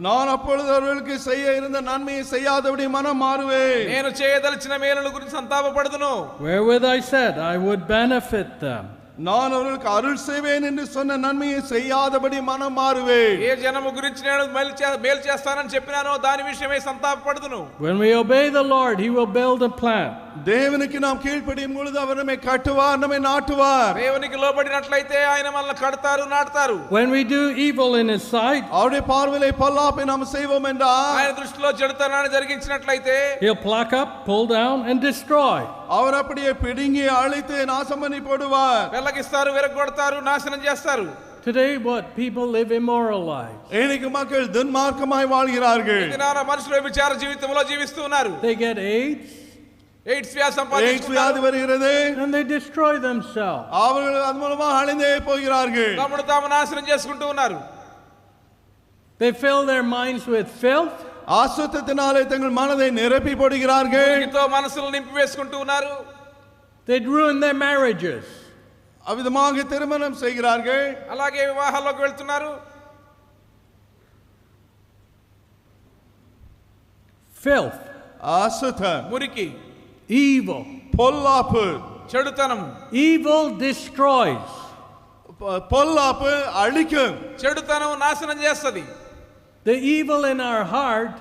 நான் அப்பொழுது அவர்களுக்கு செய்ய இருந்த நன்மையை செய்யாதபடி மனம் மாறுவேன். నేను చేయదలిచిన మేలుల గురించి సంతాపపడుదును. Wherewith I said I would benefit them. நான் அவர்களுக்கு அருள் செய்வேன் என்று சொன்ன நன்மையை செய்யாதபடி மனம் மாறுவேன். ఏ జనము గురించి నేను మేలు చేస్తానని చెప్పినానో దాని విషయమై సంతాపపడుదును. When we obey the Lord, He will build a plant. தேவனுக்கு நாம் கீழ்ப்படியும் பொழுது அவர் நம்மை கட்டுவார், நம்மை நாட்டுவார். దేవునికి లోబడినట్లయితే ఆయన మనల్ని కడతారు, నాటుతారు. When we do evil in His sight, அவருடைய பார்வையிலே பொல்லாப்பை நாம் செய்வோம் என்றால், ఆయన దృష్టిలో చెడుతనాన్ని జరిగించినట్లయితే He'll pluck up, pull down, and destroy. அவர் அப்படியே பிடுங்கி அழித்து நாசம் பண்ணி போடுவார். వెల్లగిస్తారు, విరగొడతారు, నాశనం చేస్తారు. Today, what people live immoral lives. இன்னைக்கு மக்கள் துன்மார்க்கமாய் வாழ்கிறார்கள். దినాన మనుషులు విచార జీవితంలో జీవిస్తూ ఉన్నారు. They get AIDS, ఎయిడ్స్ వ్యాధి எய்ட்ஸ் సంపాదించుకుంటారు. வியாதி வருகிறது, and they destroy themselves. அவர்கள் அது மூலமாக அழிந்தே போகிறார்கள். తమను తాము నాశనం చేసుకుంటూ ఉన్నారు. They fill their minds with filth, அசுத்தத்தினாலே தங்கள் மனதை நிரப்பி போடுகிறார்கள். మురికితో మనసులు నింపి వేసుకుంటూ ఉన్నారు. they ruin their marriages. அவ்விதமாக திருமணம் செய்கிறார்கள். అలాగే వివాహాల్లోకి వెళ్తున్నారు. Filth, அசுத்தம், మురికి, evil. பொல்லாப்பு. చెడుతనం. Evil destroys. பொல்லாப்பு அழிக்கும். చెడుతనం నాశనం చేస్తది. The evil in our heart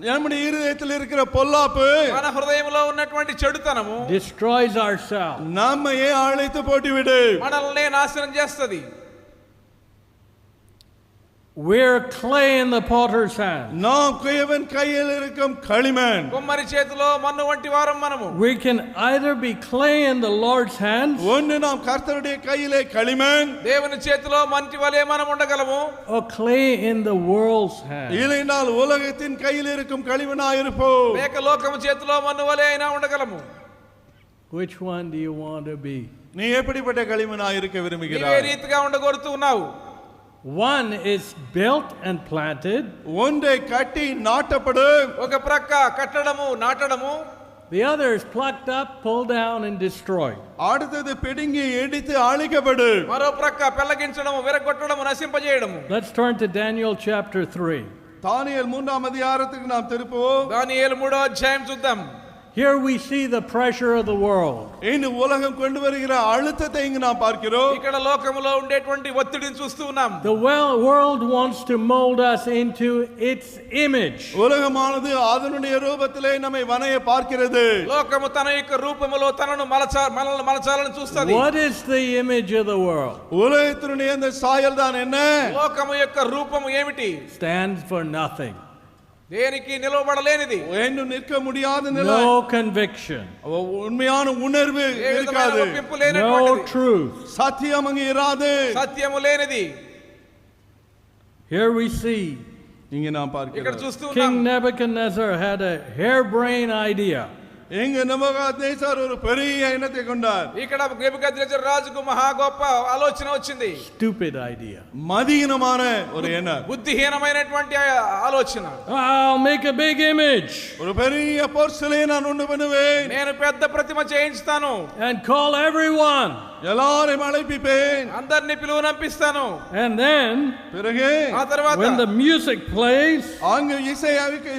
நம்முடைய இருதயத்தில் இருக்கிற பொல்லாப்பு మన హృదయంలో ఉన్నటువంటి చెడుతనము destroys ourselves. நம்மையே அழித்து போட்டுவிடு. మనల్ని నాశనం చేస్తది. We're clay in the potter's hand. நாம் குயவன் கையில் இருக்கும் களிமண். కుమ్మరి చేతిలో మన్ను వంటి వారం మనము. We can either be clay in the Lord's hands ஒன்று நாம் கர்த்தருடைய கையிலே களிமண், దేవుని చేతిలో మంటి వలె మనం ఉండగలము. or clay in the world's hands. இல்லைனால் உலகத்தின் கையில் இருக்கும் களிமண்ணாய் இருப்போம். లేక లోకము చేతిలో మన్ను వలె అయినా ఉండగలము. Which one do you want to be? நீ எப்படிப்பட்ட களிமண்ணாய் இருக்க నీవే விரும்புகிறாய்? రీతిగా ఉండగోరుతూ ఉన్నావు. One is built and planted. ஒன்றை கட்டி நாட்டப்படும், ఒక ప్రక్క కట్టడము, నాటడము. The other is plucked up, pulled down, and destroyed. அடுத்தது பிடுங்கி இடித்து அழிக்கப்படும். మరో ప్రక్క పెళ్లగించడము, విరగొట్టడము, నశింపజేయడము. Let's turn to Daniel chapter 3. தானியேல் 3ஆம் அதிகாரத்துக்கு நாம் திருப்புவோம். దానియేలు 3వ అధ్యాయం చూద్దాం. Here we see the pressure of the world. இந்த உலகம் கொண்டு வருகிற அழுத்தத்தை இங்கு நாம் பார்க்கிறோம். ఇక్కడ లోకములో ఉండేటువంటి ఒత్తిడిని చూస్తూ ఉన్నాం. The world wants to mold us into its image. உலகமானது அதனுடைய ரூபத்திலே நம்மை வணைய பார்க்கிறது. లోకము తన యొక్క రూపములో తనను మనల్ని మలచాలని చూస్తది. What is the image of the world? உலகத்தினுடைய இந்த சாயல் தான் என்ன? లోకము యొక్క రూపము ఏమిటి? Stands for nothing. దేనికి నిలవబడలేనిది. இன்னும் நிற்க முடியாத நிலை. No conviction. உண்மையான உணர்வு ఏ విధమైన இருக்காது. ఒప్పింపు No లేనటువంటిది. truth. சத்தியம் அங்கே இராது. సత్యము లేనిది. Here we see இங்க நாம் ఇక్కడ பார்க்கிறோம். చూస్తూ ఉన్నాం. King Nebuchadnezzar had a harebrained idea. எங்க நேபுகாத்நேசர் ஒரு பெரிய எண்ணத்தை கொண்டார். ఇక్కడ నెబుకద్నెజర్ రాజుకు మహా గొప్ప ఆలోచన వచ్చింది. Stupid idea. மதியீனமான ஒரு எண்ணம். బుద్ధిహీనమైనటువంటి ఆలోచన. I'll make a big image ஒரு பெரிய பொருளை நான் உண்டு பண்ணுவேன். నేను పెద్ద ప్రతిమ చేయించుతాను. and call everyone. எல்லாரையும் அழைப்பிப்பேன். అందరిని పిలువనంపిస్తాను. And then பிறகு ఆ తర్వాత when the music plays, அங்கு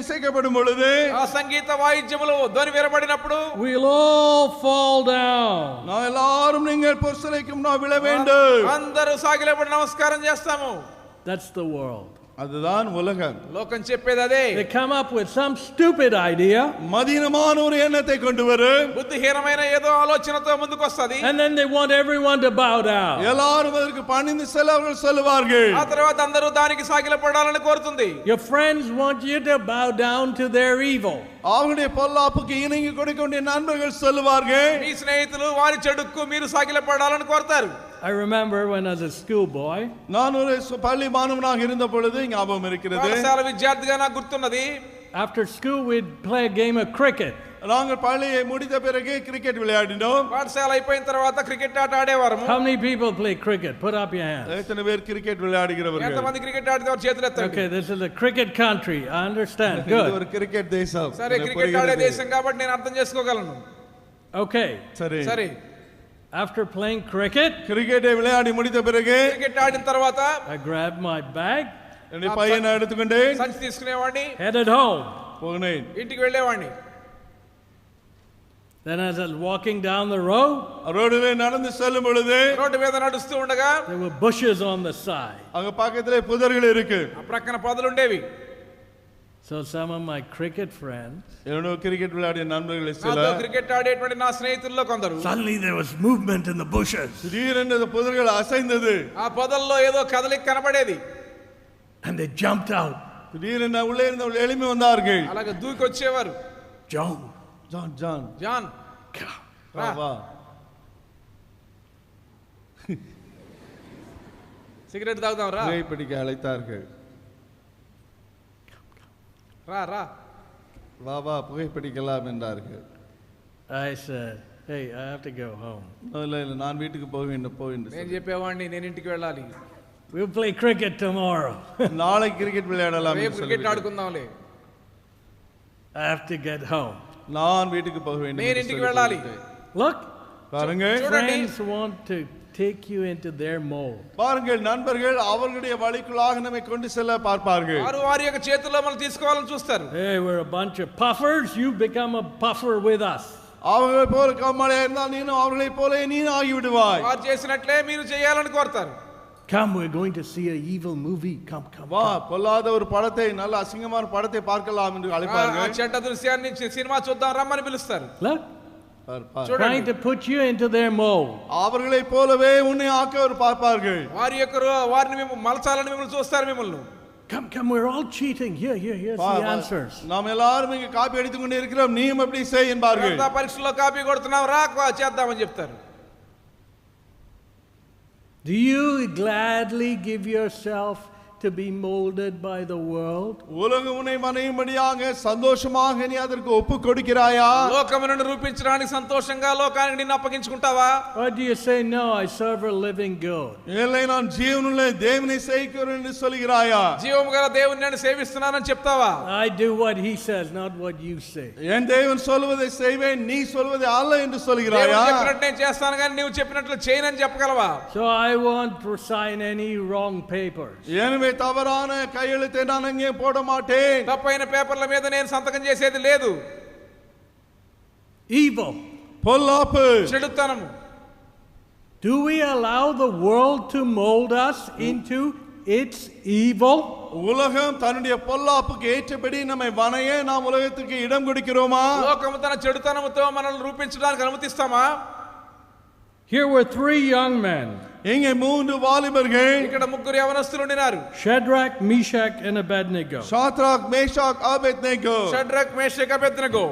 இசைக்கப்படும் பொழுது ఆ సంగీత వాయిద్యములు ధ్వని వినబడినప్పుడు we'll all fall down. நான் எல்லாரும் நீங்கள் பொருளைக்கும் நான் விழ வேண்டும். అందరూ సాగిలపడి నమస్కారం చేస్తాము. That's the world. அதுதான் உலகம். లోకం చెప్పేది అదే. They come up with some stupid idea, மதியீனமான ஒரு எண்ணத்தை கொண்டு வரும். బుద్ధిహీనమైన ఏదో ఆలోచనతో ముందుకు వస్తది. and then they want everyone to bow down. எல்லாரும் அதற்கு பணிந்து செல்லவர்கள் சொல்லுவார்கள். ఆ తర్వాత అందరూ దానికి సాగిలపడాలని కోరుతుంది. Your friends want you to bow down to their evil. அவருடைய பொல்லாப்புக்கு இணங்கி கொடுக்க நண்பர்கள் சொல்லுவார்கள். మీ స్నేహితులు వారి చెడుకు మీరు సాగిలపడాలని కోరుతారు. I remember when I was a schoolboy, நான் ஒரு பள்ளி மாணவனாக இருந்த பொழுது ஞாபகம் இருக்கிறது. పాఠశాల విద్యార్థిగా నాకు గుర్తున్నది. after school we'd play a game of cricket. நாங்கள் பள்ளியை முடித்த பிறகு கிரிக்கெட் விளையாடினோம். పాఠశాల అయిపోయిన తర్వాత క్రికెట్ ఆట ఆడేవారము. How many people play cricket? Put up your hands. எத்தனை பேர் கிரிக்கெட் விளையாடுகிறவர்கள்? ఎంతమంది క్రికెట్ ఆడితే వారు చేతులు ఎత్తండి. Okay, this is a cricket country. I understand. இது Good. ஒரு கிரிக்கெட் தேசம். సరే క్రికెట్ ఆడే దేశం కాబట్టి నేను అర్థం చేసుకోగలను. Okay. சரி. సరే After playing cricket, கிரிக்கெட்டை விளையாடி முடித்த பிறகு క్రికెట్ ఆడిన తర్వాత I grabbed my bag, என்னுடைய பையனை எடுத்துக்கொண்டேன், సంచి తీసుకునేవాడిని, headed home. போனேன். ఇంటికి వెళ్ళేవాడిని. Then as I was walking down the road, ரோடிலே நடந்து செல்லும் பொழுது రోడ్డు మీద నడుస్తూ ఉండగా there were bushes on the side. அங்க பக்கத்திலே புதர்கள் இருக்கு. ఆ ప్రక్కన పొదలు ఉండేవి. So some of my cricket friends, என்னோட கிரிக்கெட் விளையாடிய நண்பர்கள் சில నాతో క్రికెట్ ఆడేటువంటి నా స్నేహితుల్లో కొందరు suddenly there was movement in the bushes. திடீரென்று அந்த புதர்கள் அசைந்தது. ఆ పొదల్లో ఏదో కదలిక కనబడేది. And they jumped out. திடீரென்று உள்ளே இருந்தவர்கள் எழும்பி வந்தார்கள். అలాగే దూకి వచ్చేవారు. John, John John John come. வா வா. సిగరెట్ తాగుదాం రా, புகைப்பிடிக்க அழைத்தார்கள். రా రా. வா வா புகைப்பிடிக்கலாம் என்றார்கள். I said, hey, I have to go home. இல்ல இல்ல நான் வீட்டுக்கு போக வேண்டும் నేను చెప్పేవాడిని నేను ఇంటికి వెళ్ళాలి, We'll play cricket tomorrow. நாளைக்கு கிரிக்கெட் விளையாடலாம் రేపు என்று క్రికెట్ சொல்லிவிட்டேன். ఆడుకుందాంలే. I have to get home. நான் வீட்டுக்கு போக வேண்டும் నేను என்று ఇంటికి వెళ్ళాలి. சொல்லிவிட்டேன். Look, பாருங்க చూడండి. friends want to take you into their mold. பாருங்கள் நண்பர்கள் அவர்களுடைய வழிக்குள்ளாக நம்மை கொண்டு செல்ல பார்ப்பார்கள். వారు వారి యొక్క చేతుల్లో మనం తీసుకోవాలని చూస్తారు. Hey, we're a bunch of puffers. You become a puffer with us. அவர்களை போல கம்மலையா இருந்தால் நீனும் அவர்களை போல நீனும் ஆகிவிடுவாய். వారు చేసినట్లే మీరు చేయాలని కోరుతారు. Come, we're going to see an evil movie. Come, come, வா come. பொல்லாத ஒரு படத்தை நல்ல அசிங்கமான படத்தை பார்க்கலாம் என்று ఆ அழைப்பார்கள். చెడ్డ దృశ్యాన్ని సినిమా చూద్దాం రమ్మని పిలుస్తారు. Look, bar, bar. trying to put you into their mold. அவர்களை போலவே உன்னை ஆக்க அவர் பார்ப்பார்கள். వారి యొక్క వారిని మేము మలచాలని మిమ్మల్ని చూస్తారు. మిమ్మల్ని Come, come, we're all cheating. Here's the answers. நாம் எல்லாரும் இங்க காப்பி அடித்துக் கொண்டு இருக்கிறோம், நீயும் எப்படி செய் என்பார்கள். అంతా పరీక్షలో కాపీ కొడుతున్నాం, రా చేద్దామని చెప్తారు. Do you gladly give yourself to be molded by the world? உலகம் உன்னை மனையும்படியாக சந்தோஷமாக நீ அதற்கு ஒப்பு கொடுக்கிறாயா? లోకమును రూపించడానికి సంతోషంగా లోకానికి నిన్ను అప్పగించుకుంటావా? Or do you say, no, I serve a living God? இல்லை நான் ஜீவனுள்ள தேவனை சேவிக்கிறேன் என்று சொல்கிறாயா? జీవము గల దేవుని నేను సేవిస్తున్నానని చెప్తావా? I do what he says, not what you say. என் தேவன் சொல்வதை செய்வேன், நீ சொல்வதை அல்ல என்று దేవుడు சொல்கிறாயா? చెప్పినట్టు నేను చేస్తాను కానీ నువ్వు చెప్పినట్లు చేయనని చెప్పగలవా? So I won't sign any wrong papers. எனவே தவறான கையெழுத்தை நான் அங்கே போட மாட்டேன். తప్పైన పేపర్ల మీద నేను సంతకం చేసేది లేదు. Evil. பொல்லாப்பு. చెడుతనము. Do we allow the world to mold us into its evil? உலகம் தன்னுடைய பொல்லாப்புக்கு ஏற்றபடி நம்மை வணைய நாம் உலகத்துக்கு இடம் கொடுக்கிறோமா? లోకము తన చెడుతనముతో మనల్ని రూపించడానికి అనుమతిస్తామా? Here were 3 young men, இங்கே 3 வாலிபர்கள், ఇక్కడ ముగ్గురు యవనస్తులు ఉన్నారు. Shadrach, Meshach, and Abednego. Shadrach, Meshach, Abednego. Shadrach Meshach Abednego.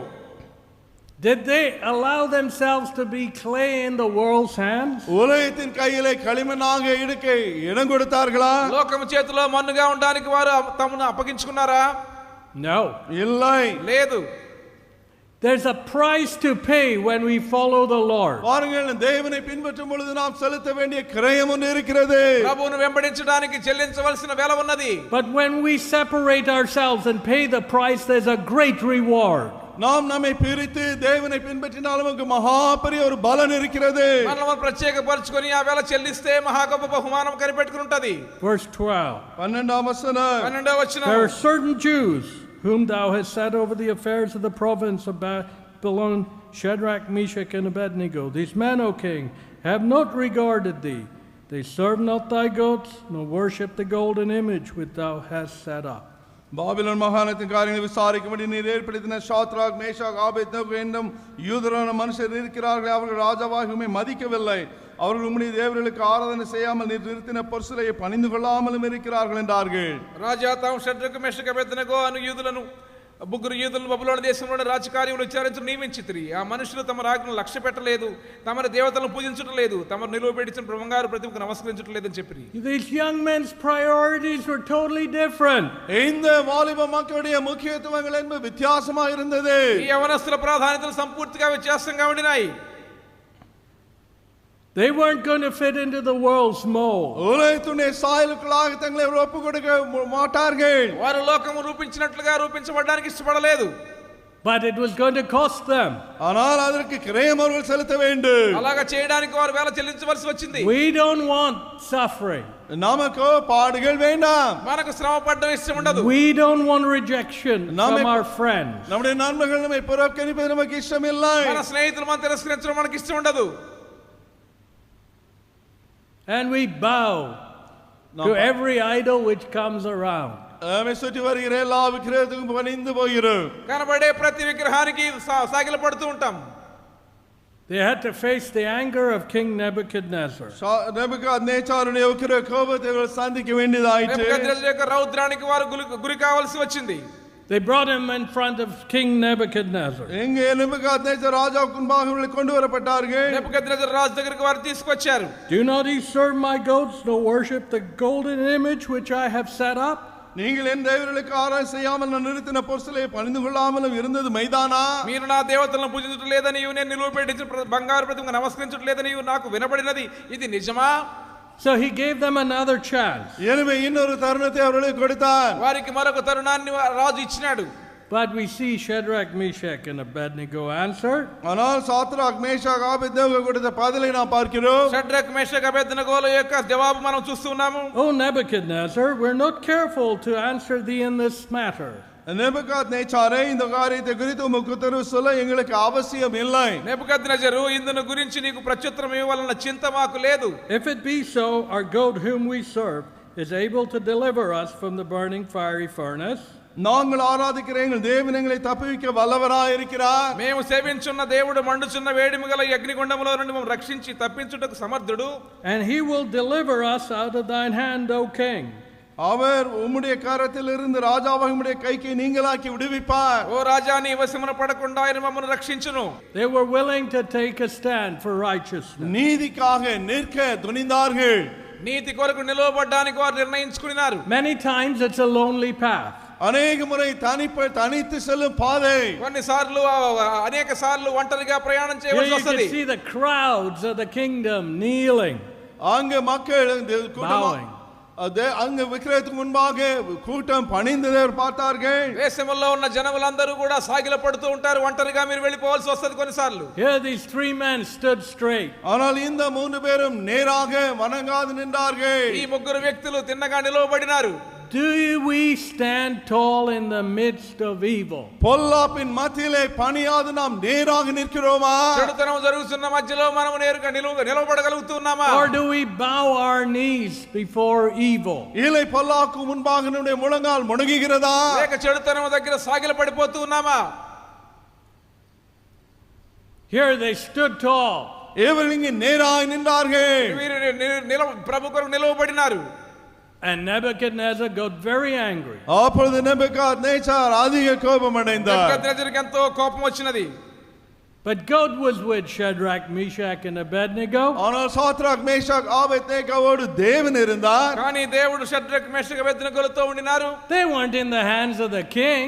Did they allow themselves to be clay in the world's hands? உலகத்தின் கையிலே களிமண்ணாக இருக்க இடம் கொடுத்தார்களா? లోకము చేతిలో మన్నుగా ఉండడానికి వారు తమను అప్పగించుకున్నారా? No. இல்லை. లేదు. There's a price to pay when we follow the Lord. பாருங்கள், தேவனை பின்பற்றும் பொழுது நாம் செலுத்த வேண்டிய கிரயம் ஒன்று இருக்கிறது. ప్రభువును వెంబడించడానికి చెల్లించవలసిన వెల ఉన్నది. But when we separate ourselves and pay the price, there's a great reward. நாம் நம்மை பிரித்து தேவனை பின்பற்றினால் நமக்கு மகா பெரிய ஒரு பலன் இருக்கிறது. మనల్ని ప్రత్యేకపరచుకొని ఆ వెల చెల్లిస్తే మహా గొప్ప బహుమానం కనిపెట్టుకుని ఉంటది. Verse 12. 12వ వచనం. 12వ వచనం. There are certain Jews whom thou hast set over the affairs of the province of Babylon, Shadrach, Meshach, and Abednego. These men, O king, have not regarded thee. They serve not thy gods, nor worship the golden image which thou hast set up. Babylon மாகாணத்தின் காரியங்களை விசாரிக்கும்படி நீர் ஏற்படுத்தின Shadrach, Meshach, Abednego என்னும் யூதரான மனுஷர் இருக்கிறார்கள். அவர்கள் ராஜாவாக உம்மை மதிக்கவில்லை. அவர்கள் உம்முடைய தேவர்களுக்கு ஆராதனை செய்யாமல் நீர் நிறுத்தின பொருசலையை பணிந்து கொள்ளாமலும் இருக்கிறார்கள் என்றார்கள். రాజా తాము షడ్రకు మెషకు అబేద్నెగో అను యూదులను ముగ్గురు యూదులను బబులోను దేశంలోని రాజకార్యములు విచారించు నియమించితిరి. ఆ మనుషులు తమ రాజ్ఞను లక్ష్య పెట్టలేదు, తమ దేవతలను పూజించటం లేదు, తమ నిలువబెట్టించిన బంగారు ప్రతిమకు నమస్కరించటం లేదని చెప్పిరి. These young men's priorities were totally different. இந்த வாலிப மக்களுடைய முக்கியத்துவங்கள் என்பது வித்தியாசமாக இருந்தது. ఈ యవనస్తుల ప్రాధాన్యతలు సంపూర్తిగా వ్యత్యాసంగా ఉండినాయి. They weren't going to fit into the world's mold. உலகத்துடைய சாயலுக்குள்ளாக தங்களை ஒப்பு கொடுக்க மாட்டார்கள். వారు లోకము రూపించినట్లుగా రూపించబడడానికి ఇష్టపడలేదు. But it was going to cost them. ஆனால் அதற்கு கிரயம் அவர்கள் செலுத்த வேண்டும். అలాగా చేయడానికి వారు వేల చెల్లించవలసి వచ్చింది. We don't want suffering. நமக்கு பாடுகள் வேண்டாம். మనకు శ్రమ పడడం ఇష్టం ఉండదు. We don't want rejection from our friends. நம்முடைய நண்பர்கள் நம்மை புறக்கணிப்பது நமக்கு இஷ்டம் இல்லை. మన స్నేహితులు మనం తిరస్కరించడం మనకి ఇష్టం ఉండదు. And we bow to every idol which comes around. ఆమె సుటి వరిగిరే எல்லா విగ్రహములకు పనిందు పోయిరు. కనబడే ప్రతి విగ్రహానికి సాగిలపడుతూ ఉంటాం. They had to face the anger of King Nebuchadnezzar. నెబుకద్నెజారుని యొక్క కోపத்தை సంధించ వేండిదాయితే. నెబుకద్నెజర్ యొక్క రౌద్రానికి వారు గురి కావాల్సి వచ్చింది. They brought him in front of King Nebuchadnezzar. எங்கே నెబుకద్నెజర్ రాజాவுக்கு முன்பாக அவர்கள் கொண்டு வரப்பட்டார்கள். నెబుకద్నెజర్ రాజు దగ్గరికి వారు తీసుకొచ్చారు. Do not ye serve my goats, nor worship the golden image which I have set up? நீங்கள் என் தேவர்களுக்கு ஆராதனை செய்யாமல் நான் நிறுத்தின பொருளை பணிந்து கொள்ளாமலும் இருந்தது மைதானா? మీరు నా దేవతలను పూజించడం లేదని నేను నిలువబెట్టించిన బంగారు ప్రతిమకు నమస్కరించడం లేదని నాకు వినబడినది, ఇది నిజమా? So he gave them another chance. எனவே இன்னொரு தருணத்தை அவர்களுக்கு கொடுத்தார். వారికి మరొక తరుణాన్ని రాజు ఇచ్చినాడు. But we see Shadrach, Meshach and Abednego answer. ஆனால் சாத்ராக் மேஷாக் ஆபேத்நேகோ கொடுத்த பதிலை நாம் பார்க்கிறோம். షడ్రక్ మేషక్ అబేద్నెగోల యొక్క జవాబు మనం చూస్తున్నాము. Oh Nebuchadnezzar, we're not careful to answer thee in this matter. నెబుకద్నెజారే இந்த காரியத்தை குறித்து உமக்கு உத்தரவு சொல்ல எங்களுக்கு அவசியம் இல்லை. నెబుకద్నెజరు ఇందును గురించి నీకు ప్రత్యుత్తరం ఇవ్వాలన్న చింత మాకు లేదు. If it be so, our God whom we serve is able to deliver us from the burning fiery furnace. நாங்கள் ஆராதிக்கிற எங்கள் தேவன் எங்களை தப்புவிக்க வல்லவராய் இருக்கிறார். మేము సేవించున్న దేవుడు మండుచున్న వేడిమి గల అగ్నిగుండములో నుండి మమ్మల్ని రక్షించి తప్పించుటకు సమర్థుడు. And he will deliver us out of thine hand, O king. அவர் உம்முடைய கரத்திலிருந்து ராஜாவாகிய உம்முடைய கைக்கு நீங்களாக்கி விடுவிப்பார். ఓ రాజా నీ వశమున పడకుండా ఆయన మమ్మల్ని రక్షించును. They were willing to take a stand for righteousness. நீதிக்காக நிற்க துணிந்தார்கள். నీతి కొరకు నిలవబడడానికి వారు నిర్ణయించుకున్నారు. Many times it's a lonely path. అనేక ముறை తనిத்து செல்லும் பாதை. కొన్నిసార్లు అనేక సార్లు ఒంటరిగా ప్రయాణం Here చేయవలసి you can వస్తది. see the crowds of the kingdom kneeling, அங்க மக்கள் bowing. அங்க விக்கிரகத்துக்கு முன்பாக கூட்டம் பணிந்ததை பார்த்தார்கள். దేశంలో ఉన్న జనములందరూ కూడా సాగిలపడుతూ ఉంటారు. ఒంటరిగా మీరు వెళ్ళిపోవాల్సి వస్తది కొన్నిసార్లు. Here these three men stood straight. ஆனால் இந்த மூன்று பேரும் நேராக வணங்காது நின்றார்கள். ఈ ముగ్గురు వ్యక్తులు తిన్నగా నిలవబడినారు. Do we stand tall in the midst of evil? பொல்லாப்பின் மத்தியிலே பணியாது நாம் நேராக நிற்கிறோமா? చెడుతనం జరుగుతున్న మధ్యలో మనం నేరుగా నిలవబడగలుగుతున్నామా? Or do we bow our knees before evil? இல்லை பொல்லாக்கு முன்பாக நம்முடைய முழங்கால் முடங்குகிறதா? లేక చెడుతనం దగ్గర సాగిలపడిపోతూ ఉన్నామా? Here they stood tall. இவர்கள் இங்கே நேராக நின்றார்கள். వీరు ప్రభు కొరకు నిలవబడినారు. And Nebuchadnezzar got very angry. அப்பொழுது నెబుకద్నెజార్ அதிக கோபம் அடைந்தார். నెబుకద్నెజరుకి ఎంతో కోపం వచ్చినది. But God was with Shadrach, Meshach and Abednego. ஆனால் சாத்ராக் மேஷாக் ஆபேத்நேகோவோடு தேவன் இருந்தார். కానీ దేవుడు Shadrach Meshach అబేద్నెగోలతో ఉండినారు. They weren't in the hands of the king.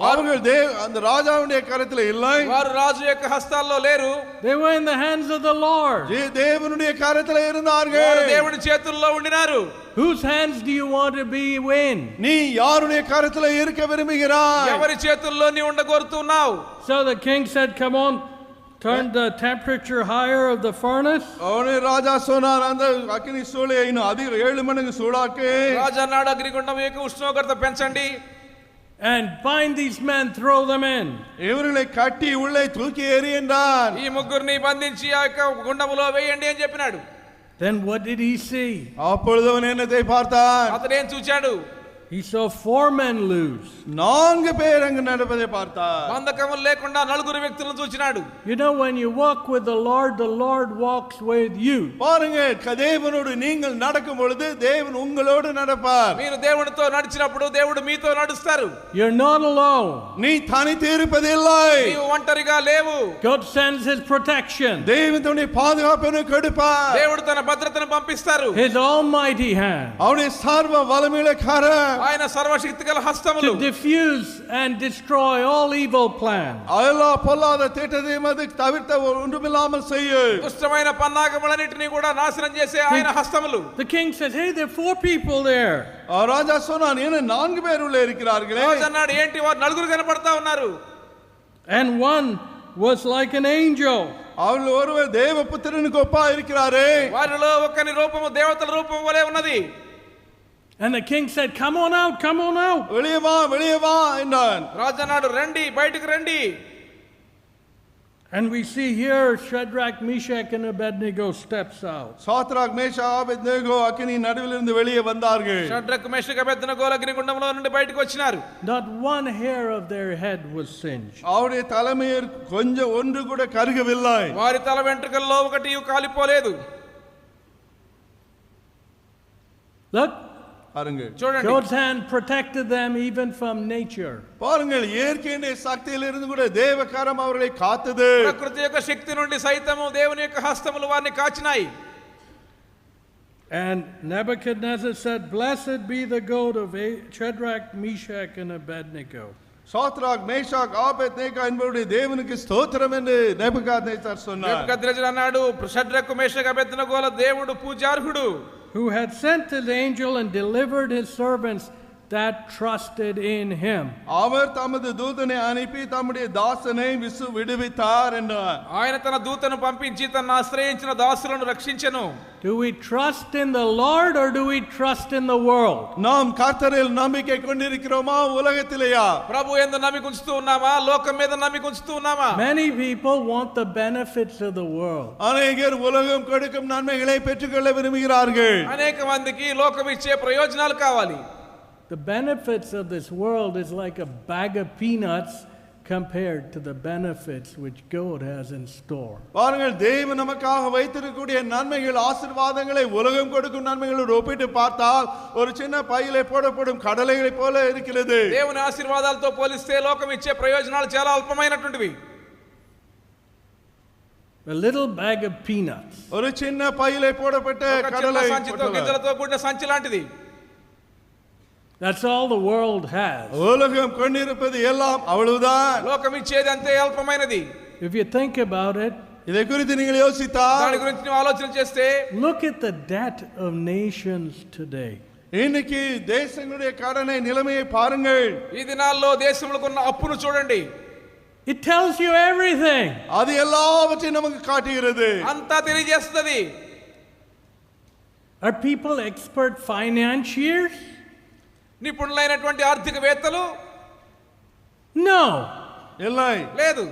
அவர்கள் அந்த ராஜாவுடைய கரத்தில் இல்லை. వారు రాజు యొక్క హస్తాల్లో లేరు. They were in the hands of the Lord. தேவனுடைய கரத்தில் இருந்தார்கள். వారు దేవుడి చేతుల్లో ఉండినారు. Whose hands do you want to be in? நீ யாருடைய கரத்தில் இருக்க விரும்புகிறாய்? ఎవరి చేతుల్లో నీ ఉండగోరుతున్నావు? So the king said, come on, turn the temperature higher of the furnace. அவனே ராஜா சொன்னார், அந்த அக்கினி சூளையை இன்னும் அதிக 7 மடங்கு சூடாக்கு. రాజా అన్నాడు, అగ్నిగుండం యొక్క ఉష్ణోగ్రత పెంచండి. And bind these men, throw them in. இவர்களை கட்டி உள்ளே தூக்கி எறியண்டார். ఈ ముగ్గురిని బంధించి ఆ యొక్క గుండములో వేయండి అని చెప్పినాడు. Then what did he see? அப்பொழுது அவன் என்னத்தை பார்த்தான்? అతను ఏం చూచాడు? He saw 4 men loose. 4 பேர் அங்கு நடப்பதை பார்த்தார். బంధకములు లేకుండా 4 వ్యక్తులను చూచినాడు. You know, when you walk with the Lord walks with you. பாருங்க, தேவனோடு நீங்கள் நடக்கும் பொழுது தேவன் உங்களோடு நடப்பார். మీరు దేవునితో నడిచినప్పుడు దేవుడు మీతో నడుస్తారు. You're not alone. நீ தனித்து இருப்பதில்லை. నీవు ఒంటరిగా లేవు. God sends his protection. தேவன் தன்னுடைய பாதுகாப்பை கொடுப்பார். దేవుడు తన భద్రతను పంపిస్తారు. His almighty hand. அவருடைய சர்வ வல்லமையுள்ள கரம். ఆయన సర్వశక్తిగల హస్తములు. To diffuse and destroy all evil plans. எல்லா பொல்லாத திட்டத்தையும் அது தவிர்த்த ஒன்றுமில்லாமல் செய்யும். దుష్టమైన పన్నాగములన్నిటిని కూడా నాశనం చేసే ఆయన హస్తములు. The king says, hey, there are 4 people there. ராஜா சொன்னான், என்ன 4 பேர் உள்ளே இருக்கிறார்களே? రాజు అన్నాడు, ఏంటి వారు 4 కనపడతా ఉన్నారు? And one was like an angel. அவர்கள் ஒருவர் தேவபுத்திரனுக்கு ஒப்பா இருக்கிறாரே. వారిలో ఒకని రూపము దేవతల రూపం వలె ఉన్నది. And the king said, "Come on out, come on out." வெளியே வா வெளியே வா என்றான். రాజు అన్నాడు రండి బయటికి రండి. And we see here Shadrach, Meshach and Abednego steps out. Shadrach Meshach Abednego அக்கினி நடுவிலிருந்து வெளியே வந்தார்கள். షడ్రక్ మేషక్ అబేద్నెగోలు అగ్నిగుండంలో నుండి బయటికి వచ్చినారు. Not one hair of their head was singed. அவருடைய தலைமையில் கொஞ்சம் ஒன்று கூட கருகவில்லை. వారి తల వెంట్రుకల్లో ఒకటి కాలిపోలేదు. Look, చూడండి. God's hand protected them even from nature. பாருங்கள் இயற்கையின் சக்தியிலிருந்து கூட தேவகரம் அவர்களை காத்தது. ప్రకృతి యొక్క శక్తి నుండి సైతము దేవుని యొక్క హస్తములు వారిని కాచినాయి. And Nebuchadnezzar said, "Blessed be the God of Shadrach, Meshach and Abednego." Shadrach Meshach Abednego என்பவருடைய தேவனுக்கு ஸ்தோத்திரம் என்று நேபுகாத்நேச்சர் சொன்னார். నెబుకద్నెజర్ అన్నాడు షడ్రకు మేషక్ అబేద్నెగోల దేవుడు పూజార్హుడు. Who had sent his angel and delivered his servants that trusted in him. அவர் தமது தூதனை அனுப்பி தம்முடைய தாசனை விடுவித்தார் என்றார். ఆయన తన దూతను పంపించి తనను ఆశ్రయించిన దాసులను రక్షించెను. Do we trust in the Lord or do we trust in the world? நாம் கர்த்தரில் நம்பிக்கை கொண்டிருக்கிறோமா உலகத்திலேயா? ప్రభు యందు నమ్మిక ఉంచుతూ ఉన్నామా లోకం మీద నమ్మిక ఉంచుతూ ఉన్నామా? Many people want the benefits of the world. அநேகர் உலகம் கொடுக்கும் நன்மைகளை பெற்றுக்கொள்ள விரும்புகிறார்கள். అనేక మందికి లోకం ఇచ్చే ప్రయోజనాలు కావాలి. The benefits of this world is like a bag of peanuts compared to the benefits which God has in store. பாருங்கள் தேவன் நமக்காக வைத்திருக்கக்கூடிய நன்மைகள் ஆசீர்வாதங்களை உலகம் கொடுக்கும் நன்மைகளோடு ஒப்பிட்டு பார்த்தால் ஒரு சின்ன பையிலே போடப்படும் கடலைகளை போல இருக்கிறது. దేవుని ఆశీర్వాదాలతో పోలిస్తే లోకం ఇచ్చే ప్రయోజనాలు చాలా అల్పమైనటువంటివి. A little bag of peanuts. ஒரு சின்ன பையிலே போடப்பட்ட கடலை సంచితో గింజలతో కూడిన సంచి లాంటిది. That's all the world has. உலகம் கொண்டிருப்பது எல்லாம் அவ்வளவுதான். లోకం ఇచ్చేది అంతే అల్పమైనది. If you think about it, இதை குறித்து நீங்கள் யோசித்தால் దాని గురించి నువ్వు ఆలోచన చేస్తే look at the debt of nations today. இன்னைக்கு தேசங்களுடைய கடனை நிலைமையை பாருங்கள். ఈ దినాల్లో దేశములకు ఉన్న అప్పును చూడండి. It tells you everything. அது எல்லாவற்றையும் நமக்கு காட்டுகிறது. అంతా తెలియజేస్తుంది. Are people expert financiers? నిపుణులైనటువంటి ఆర్థికవేత్తలు? No. இல்லை. లేదు.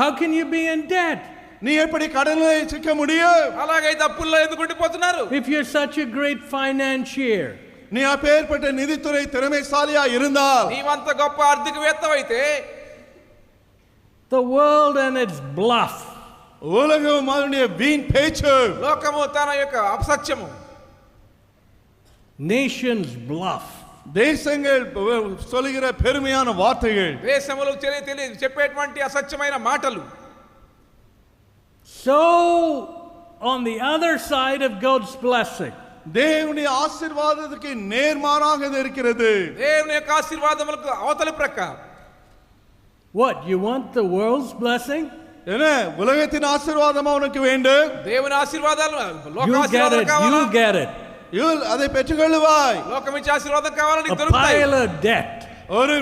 How can you be in debt? நீ எப்படி கடனில் சிக்க முடியும்? అలాగైతే అప్పుల్లో ఎందుకు ఉండిపోతున్నారు? If you're such a great financier. நீ அப்பேற்பட்ட நிதித்துறை திறமைசாலியா இருந்தால் నీవంత గొప్ప ఆర్థికవేత్తవైతే The world and its bluff. உலகம் அதனுடைய வீண் பேச்சு, లోకము తన యొక్క అసత్యము, Nations bluff. தேசங்கள் சொல்லுகிற பெருமையான வார்த்தைகள், దేశములు చెప్పేటువంటి అసత్యమైన మాటలు. So on the other side of God's blessing, தேவனுடைய ஆசீர்வாதத்துக்கு நேர்மாறாக இது இருக்கிறது. దేవుని యొక్క ఆశీర్వాదములకు అవతలి ప్రక్క. What, you want the world's blessing? என்ன உலகத்தின் ஆசீர்வாதமா உனக்கு வேண்டும்? దేవుని ఆశీర్వాదాలు లోక You get ఆశీర్వాదాలు it, కావాలా? you get it. அதை పెట్టుకొள்ளுவாய். లోకం ఇచ్చే ఆశీర్వాదం కావాలా? నీకు A దొరుకుతాయి. pile of debt. ஒரு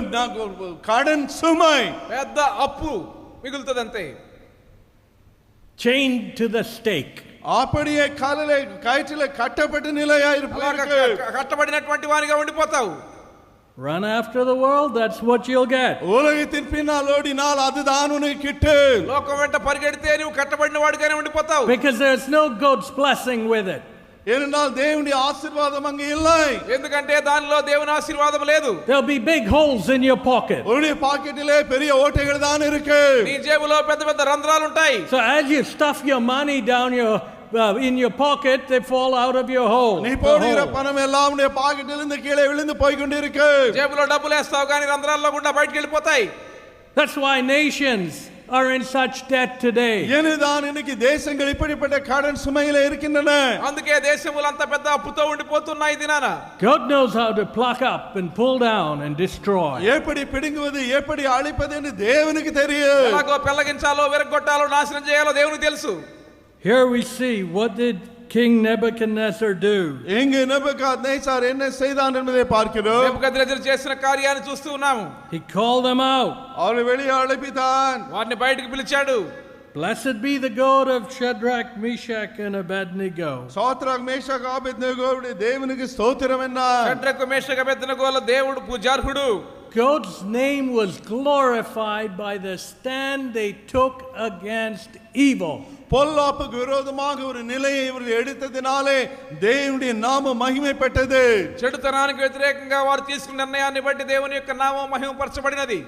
கடன் சுமை, పెద్ద అప్పు మిగులుతుంది అంతే. Chained to the stake. அப்படியே காலிலே கயிற்றிலே கட்டப்பட்ட நிலையா இருப்பாங்க. కట్టబడినటువంటి వానిగా ఉండిపోతావు. Run after the world, that's what you'll get. உலகத்தின் பின்னால் ஓடினால் அதுதான் உனக்கு கிட்டும். లోకం వెంట పరిగెడితే నువ్వు కట్టబడిన వాడిగానే ఉండిపోతావు. Because there's no God's blessing with it. ஏனென்றால் தேவனுடைய ஆசீர்வாதம் அங்கே இல்லை. ఎందుకంటే దానిలో దేవుని ఆశీర్వాదం లేదు. There'll be big holes in your pocket. உன்னுடைய பாக்கெட்டிலே பெரிய ஓட்டைகள் தான் இருக்கு. నీ జేబులో పెద్ద పెద్ద రంధ్రాలు ఉంటాయి. So as you stuff your money down in your pocket, they fall out of your hole. நீ போடுகிற பணம் எல்லாம் உன்னுடைய பாக்கெட்டிலிருந்து கீழே விழுந்து போய் கொண்டிருக்கு. జేబులో డబ్బులు వేస్తావు కానీ రంధ్రాల్లో గుండా బయటికి వెళ్ళిపోతాయి. That's why nations are in such debt today. ஏனென்றால் இன்னைக்கு தேசங்கள் இப்படிப்பட்ட கடன் சுமையில இருக்கின்றன. అందుకే దేశములు అంత పెద్ద అప్పుతో ఉండిపోతున్నాయి దినాన. God knows how to pluck up and pull down and destroy. எப்படி பிடுங்குவது எப்படி அழிப்பது என்று தேவனுக்கு தெரியும். ఎలాగో పెళ్లగించాలో విరగొట్టాలో నాశనం చేయాలో దేవునికి తెలుసు. Here we see what did King Nebuchadnezzar do? எங்கே நேபுகாத்நேச்சார் என்ன செய்தான் என்பதை பார்க்கிறோம். నెబుకద్నెజరు చేసిన కార్యాన్ని చూస్తూ ఉన్నాము. He called them out. அவரை வெளியே அழைப்பித்தான். వారిని బయటికి పిలిచాడు. Blessed be the God of Shadrach, Meshach and Abednego. Shadrach Meshach ஆபேத்நேகோவுடைய தேவனுக்கு ஸ்தோத்திரம் என்றார். షడ్రకు మేషకు అబేద్నెగోల దేవుడు పూజార్హుడు. God's name was glorified by the stand they took against evil. பொல்லாப்புக்கு விரோதமாக ஒரு நிலையை இவர்கள் எடுத்ததினாலே தேவனுடைய நாமம் மகிமைப்பட்டது. చెడుతనానికి వ్యతిరేకంగా వారు తీసుకున్న నిర్ణయాన్ని బట్టి దేవుని యొక్క నామం మహిమపరచబడినది.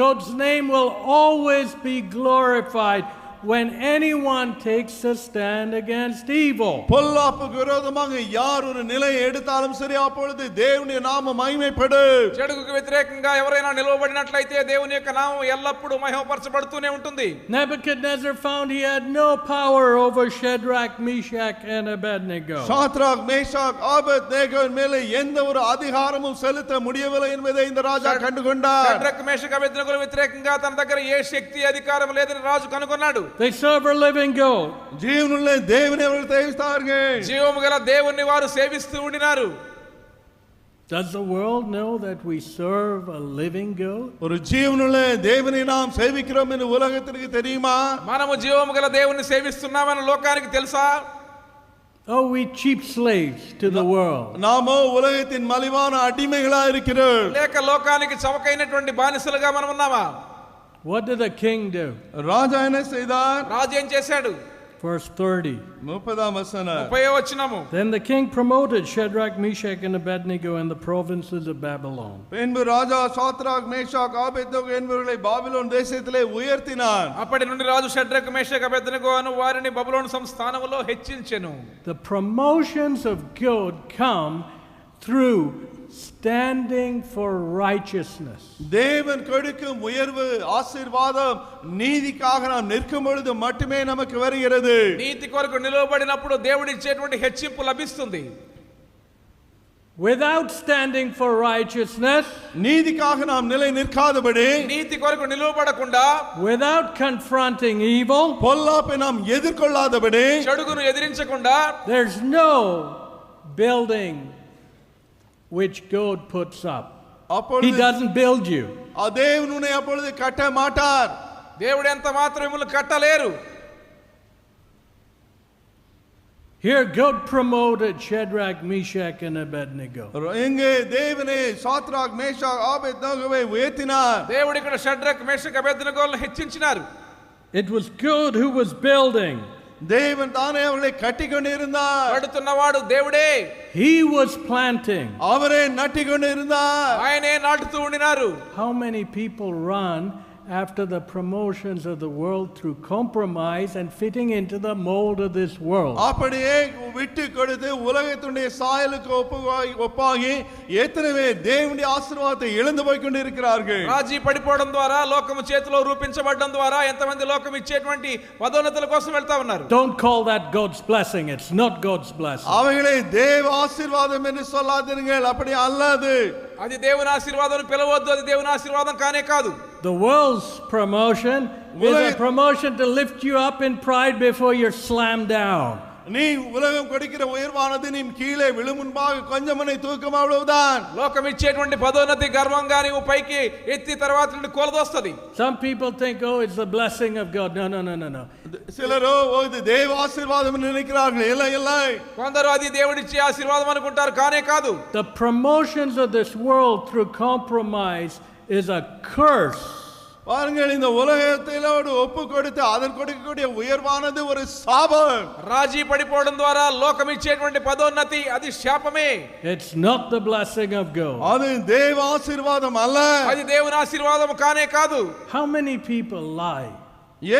God's name will always be glorified when anyone takes a stand against evil. பொல்லாப்புக்கு விரோதமாக யார் ஒரு நிலையை எடுத்தாலும் சரி அப்பொழுது தேவனுடைய நாமம் மகிமைப்படும். చెడుకు వ్యతిరేకంగా ఎవరైనా నిలవబడినట్లయితే దేవుని యొక్క నామం ఎల్లప్పుడూ మహిమపరచబడుతూనే ఉంటుంది. Nebuchadnezzar found he had no power over Shadrach, Meshach and Abednego. Shadrach Meshach ஆபேத்நேகோவின் மேலே எந்த ஒரு அதிகாரமும் செலுத்த முடியவில்லை என்பதை இந்த ராஜா கண்டுகொண்டார். షడ్రకు మేషకు అబేద్నెగోల వ్యతిరేకంగా తన దగ్గర ఏ శక్తి అధికారం లేదని రాజు కనుగొన్నాడు. They serve a living God. జీవనుள்ள దేవుని அவர்கள் சேவித்தார்கள். జీవము గల దేవుణ్ణి వారు సేవిస్తూ ఉండినారు. Does the world know that we serve a living God? ஒரு ஜீவனுள்ள தேவனை நாம் சேவிக்கிறோம் என்று உலகத்திற்கு தெரியுமா? మనము జీవము గల దేవుణ్ణి సేవిస్తున్నామని లోకానికి తెలుసా? Oh, we cheap slaves to the world. நாமோ உலகத்தின் மலிவான அடிமைகளா இருக்கிறோம். లేక లోకానికి చవకైనటువంటి బానిసలుగా మనం ఉన్నామా? What did the king do? ராஜா என்ன செய்தார்? రాజు ఏం చేశాడు? Verse 30. 30వ వచనం. 30వ వచనము. Then the king promoted Shadrach, Meshach and Abednego in the provinces of Babylon. பின்பு ராஜா சாத்ராக் மேஷாக் ஆபேத்நேகோ என்பவர்களை பாபிலோன் தேசத்திலே உயர்த்தினார். అప్పటి నుండి రాజు షడ్రకు మేషకు అబేద్నెగో అను వారిని బబులోను సంస్థానములో హెచ్చించెను. The promotions of God come through standing for righteousness. தேவன் கொடுக்கும் உயர்வு ஆசீர்வாதம் நீதிக்காக நாம் நிற்கும் பொழுது மட்டுமே நமக்கு வருகிறது. నీతి కొరకు నిలవబడినప్పుడు దేవుడు ఇచ్చేటువంటి హెచ్చింపు లభిస్తుంది. Without standing for righteousness, நீதிக்காக நாம் நிலை நிற்காதபடி, నీతి కొరకు నిలవబడకుండా, without confronting evil, பொல்லாப்பை நாம் எதிர்கொள்ளாதபடி, చెడుగును ఎదిరించకుండా, there's no building which God puts up. He doesn't build you. தேவன் உன்னை அப்பொழுது கட்ட மாட்டார். దేవుడు ఎంత మాత్రం మిమ్మల్ని కట్టలేరు. Here God promoted Shadrach, Meshach and Abednego. இங்கே தேவனே சாத்ராக் மேஷாக் ஆபேத்நேகோவை உயர்த்தினார். దేవుడు ఇక్కడ షడ్రకు మేషకు అబేద్నెగోలను హెచ్చించినారు. It was God who was building. தேவன் தானே அவர்களை கட்டிக்கொண்டிருந்தார். కడుతున్నవాడు దేవుడే. He was planting. அவரே நட்டிக்கொண்டிருந்தார். ఆయనే నాటుతూ ఉండినారు. How many people run after the promotions of the world through compromise and fitting into the mold of this world? அப்படியே விட்டு கொடுத்து உலகத்துடைய சாயலுக்கு ஒப்பாகி எத்தனை பேர் தேவனுடைய ஆசீர்வாதத்தை இழந்து போய் கொண்டிருக்கிறார்கள். రాజీ పడిపోవడం ద్వారా లోకము చేతిలో రూపించబడడం ద్వారా ఎంతమంది లోకం ఇచ్చేటువంటి పదోన్నతుల కోసం వెళ్తా ఉన్నారు. Don't call that God's blessing. It's not God's blessing. அவைகளை தேவ ஆசீர்வாதம் என்று சொல்லாதீர்கள். அப்படி அல்லது. అది దేవుని ఆశీర్వాదం పిలవద్దు. అది దేవుని ఆశీర్వాదం కానే కాదు. The world's promotion is a promotion to lift you up in pride before you're slammed down. நீ உலகம் கொடுக்கிற உயர்வானது நீ கீழே விழும் முன்பாக கொஞ்சம் உன்னை தூக்கும் அவ்வளவுதான். లోకం ఇచ్చేటువంటి పదోన్నతి గర్వంగా నీవు పైకి ఎత్తి తర్వాత నుండి కూలదోస్తది. Some people think, oh, it's the blessing of God. No. சிலரோ இது தேவ ஆசீர்வாதம் என்று நினைக்கிறார்கள். இல்லை இல்லை. కొందరు అది దేవుడిచ్చే ఆశీర్వాదం అనుకుంటారు. కానే కాదు. The promotions of this world through compromise is a curse. பாருங்கள், இந்த உலகத்திலோடு ஒப்பு கொடுத்து அதன் கொடுக்கக்கூடிய உயர்வானது ஒரு சாபம். రాజీ పడిపోవడం ద్వారా లోకం ఇచ్చేటువంటి పదోన్నతి అది శాపమే. It's not the blessing of God. அது தேவ ஆசீர்வாదம் அல்ல. అది దేవుని ఆశీర్వాదం కానే కాదు. How many people lie?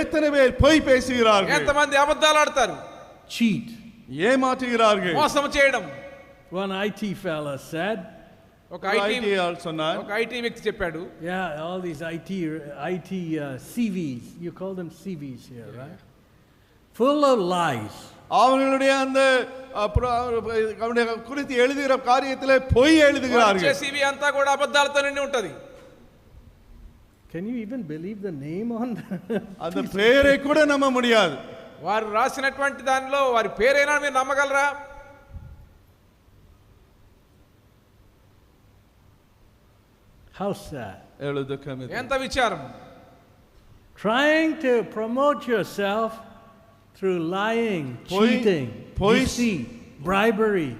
எத்தனை பேர் பொய் பேசுகிறார்கள்? ఎంతమంది అబద్ధాలు ఆడతారు? Cheat. ஏமாற்றுகிறார்கள். మోసం చేయడం. One IT fella said, ఒక ఐటీ వ్యక్తి చెప్పాడు. Yeah, all these IT CVs, you call them CVs here, right? Full of lies. அவர்களுடைய அந்த குறித்து எழுதுகிற காரியத்திலே பொய் எழுதுகிறார்கள். CV అంతా కూడా అబద్ధాలతో నిండి ఉంటది. Can you even believe the name on that? அந்த பெயரை கூட நம்ப முடியாது. వారు రాసినటువంటి దానిలో వారి పేరైనా మీరు నమ్మగలరా? How sad. ఏಳು దుఃఖం ఇది. ఎంత విచారం. Trying to promote yourself through lying, cheating, deceit, bribery.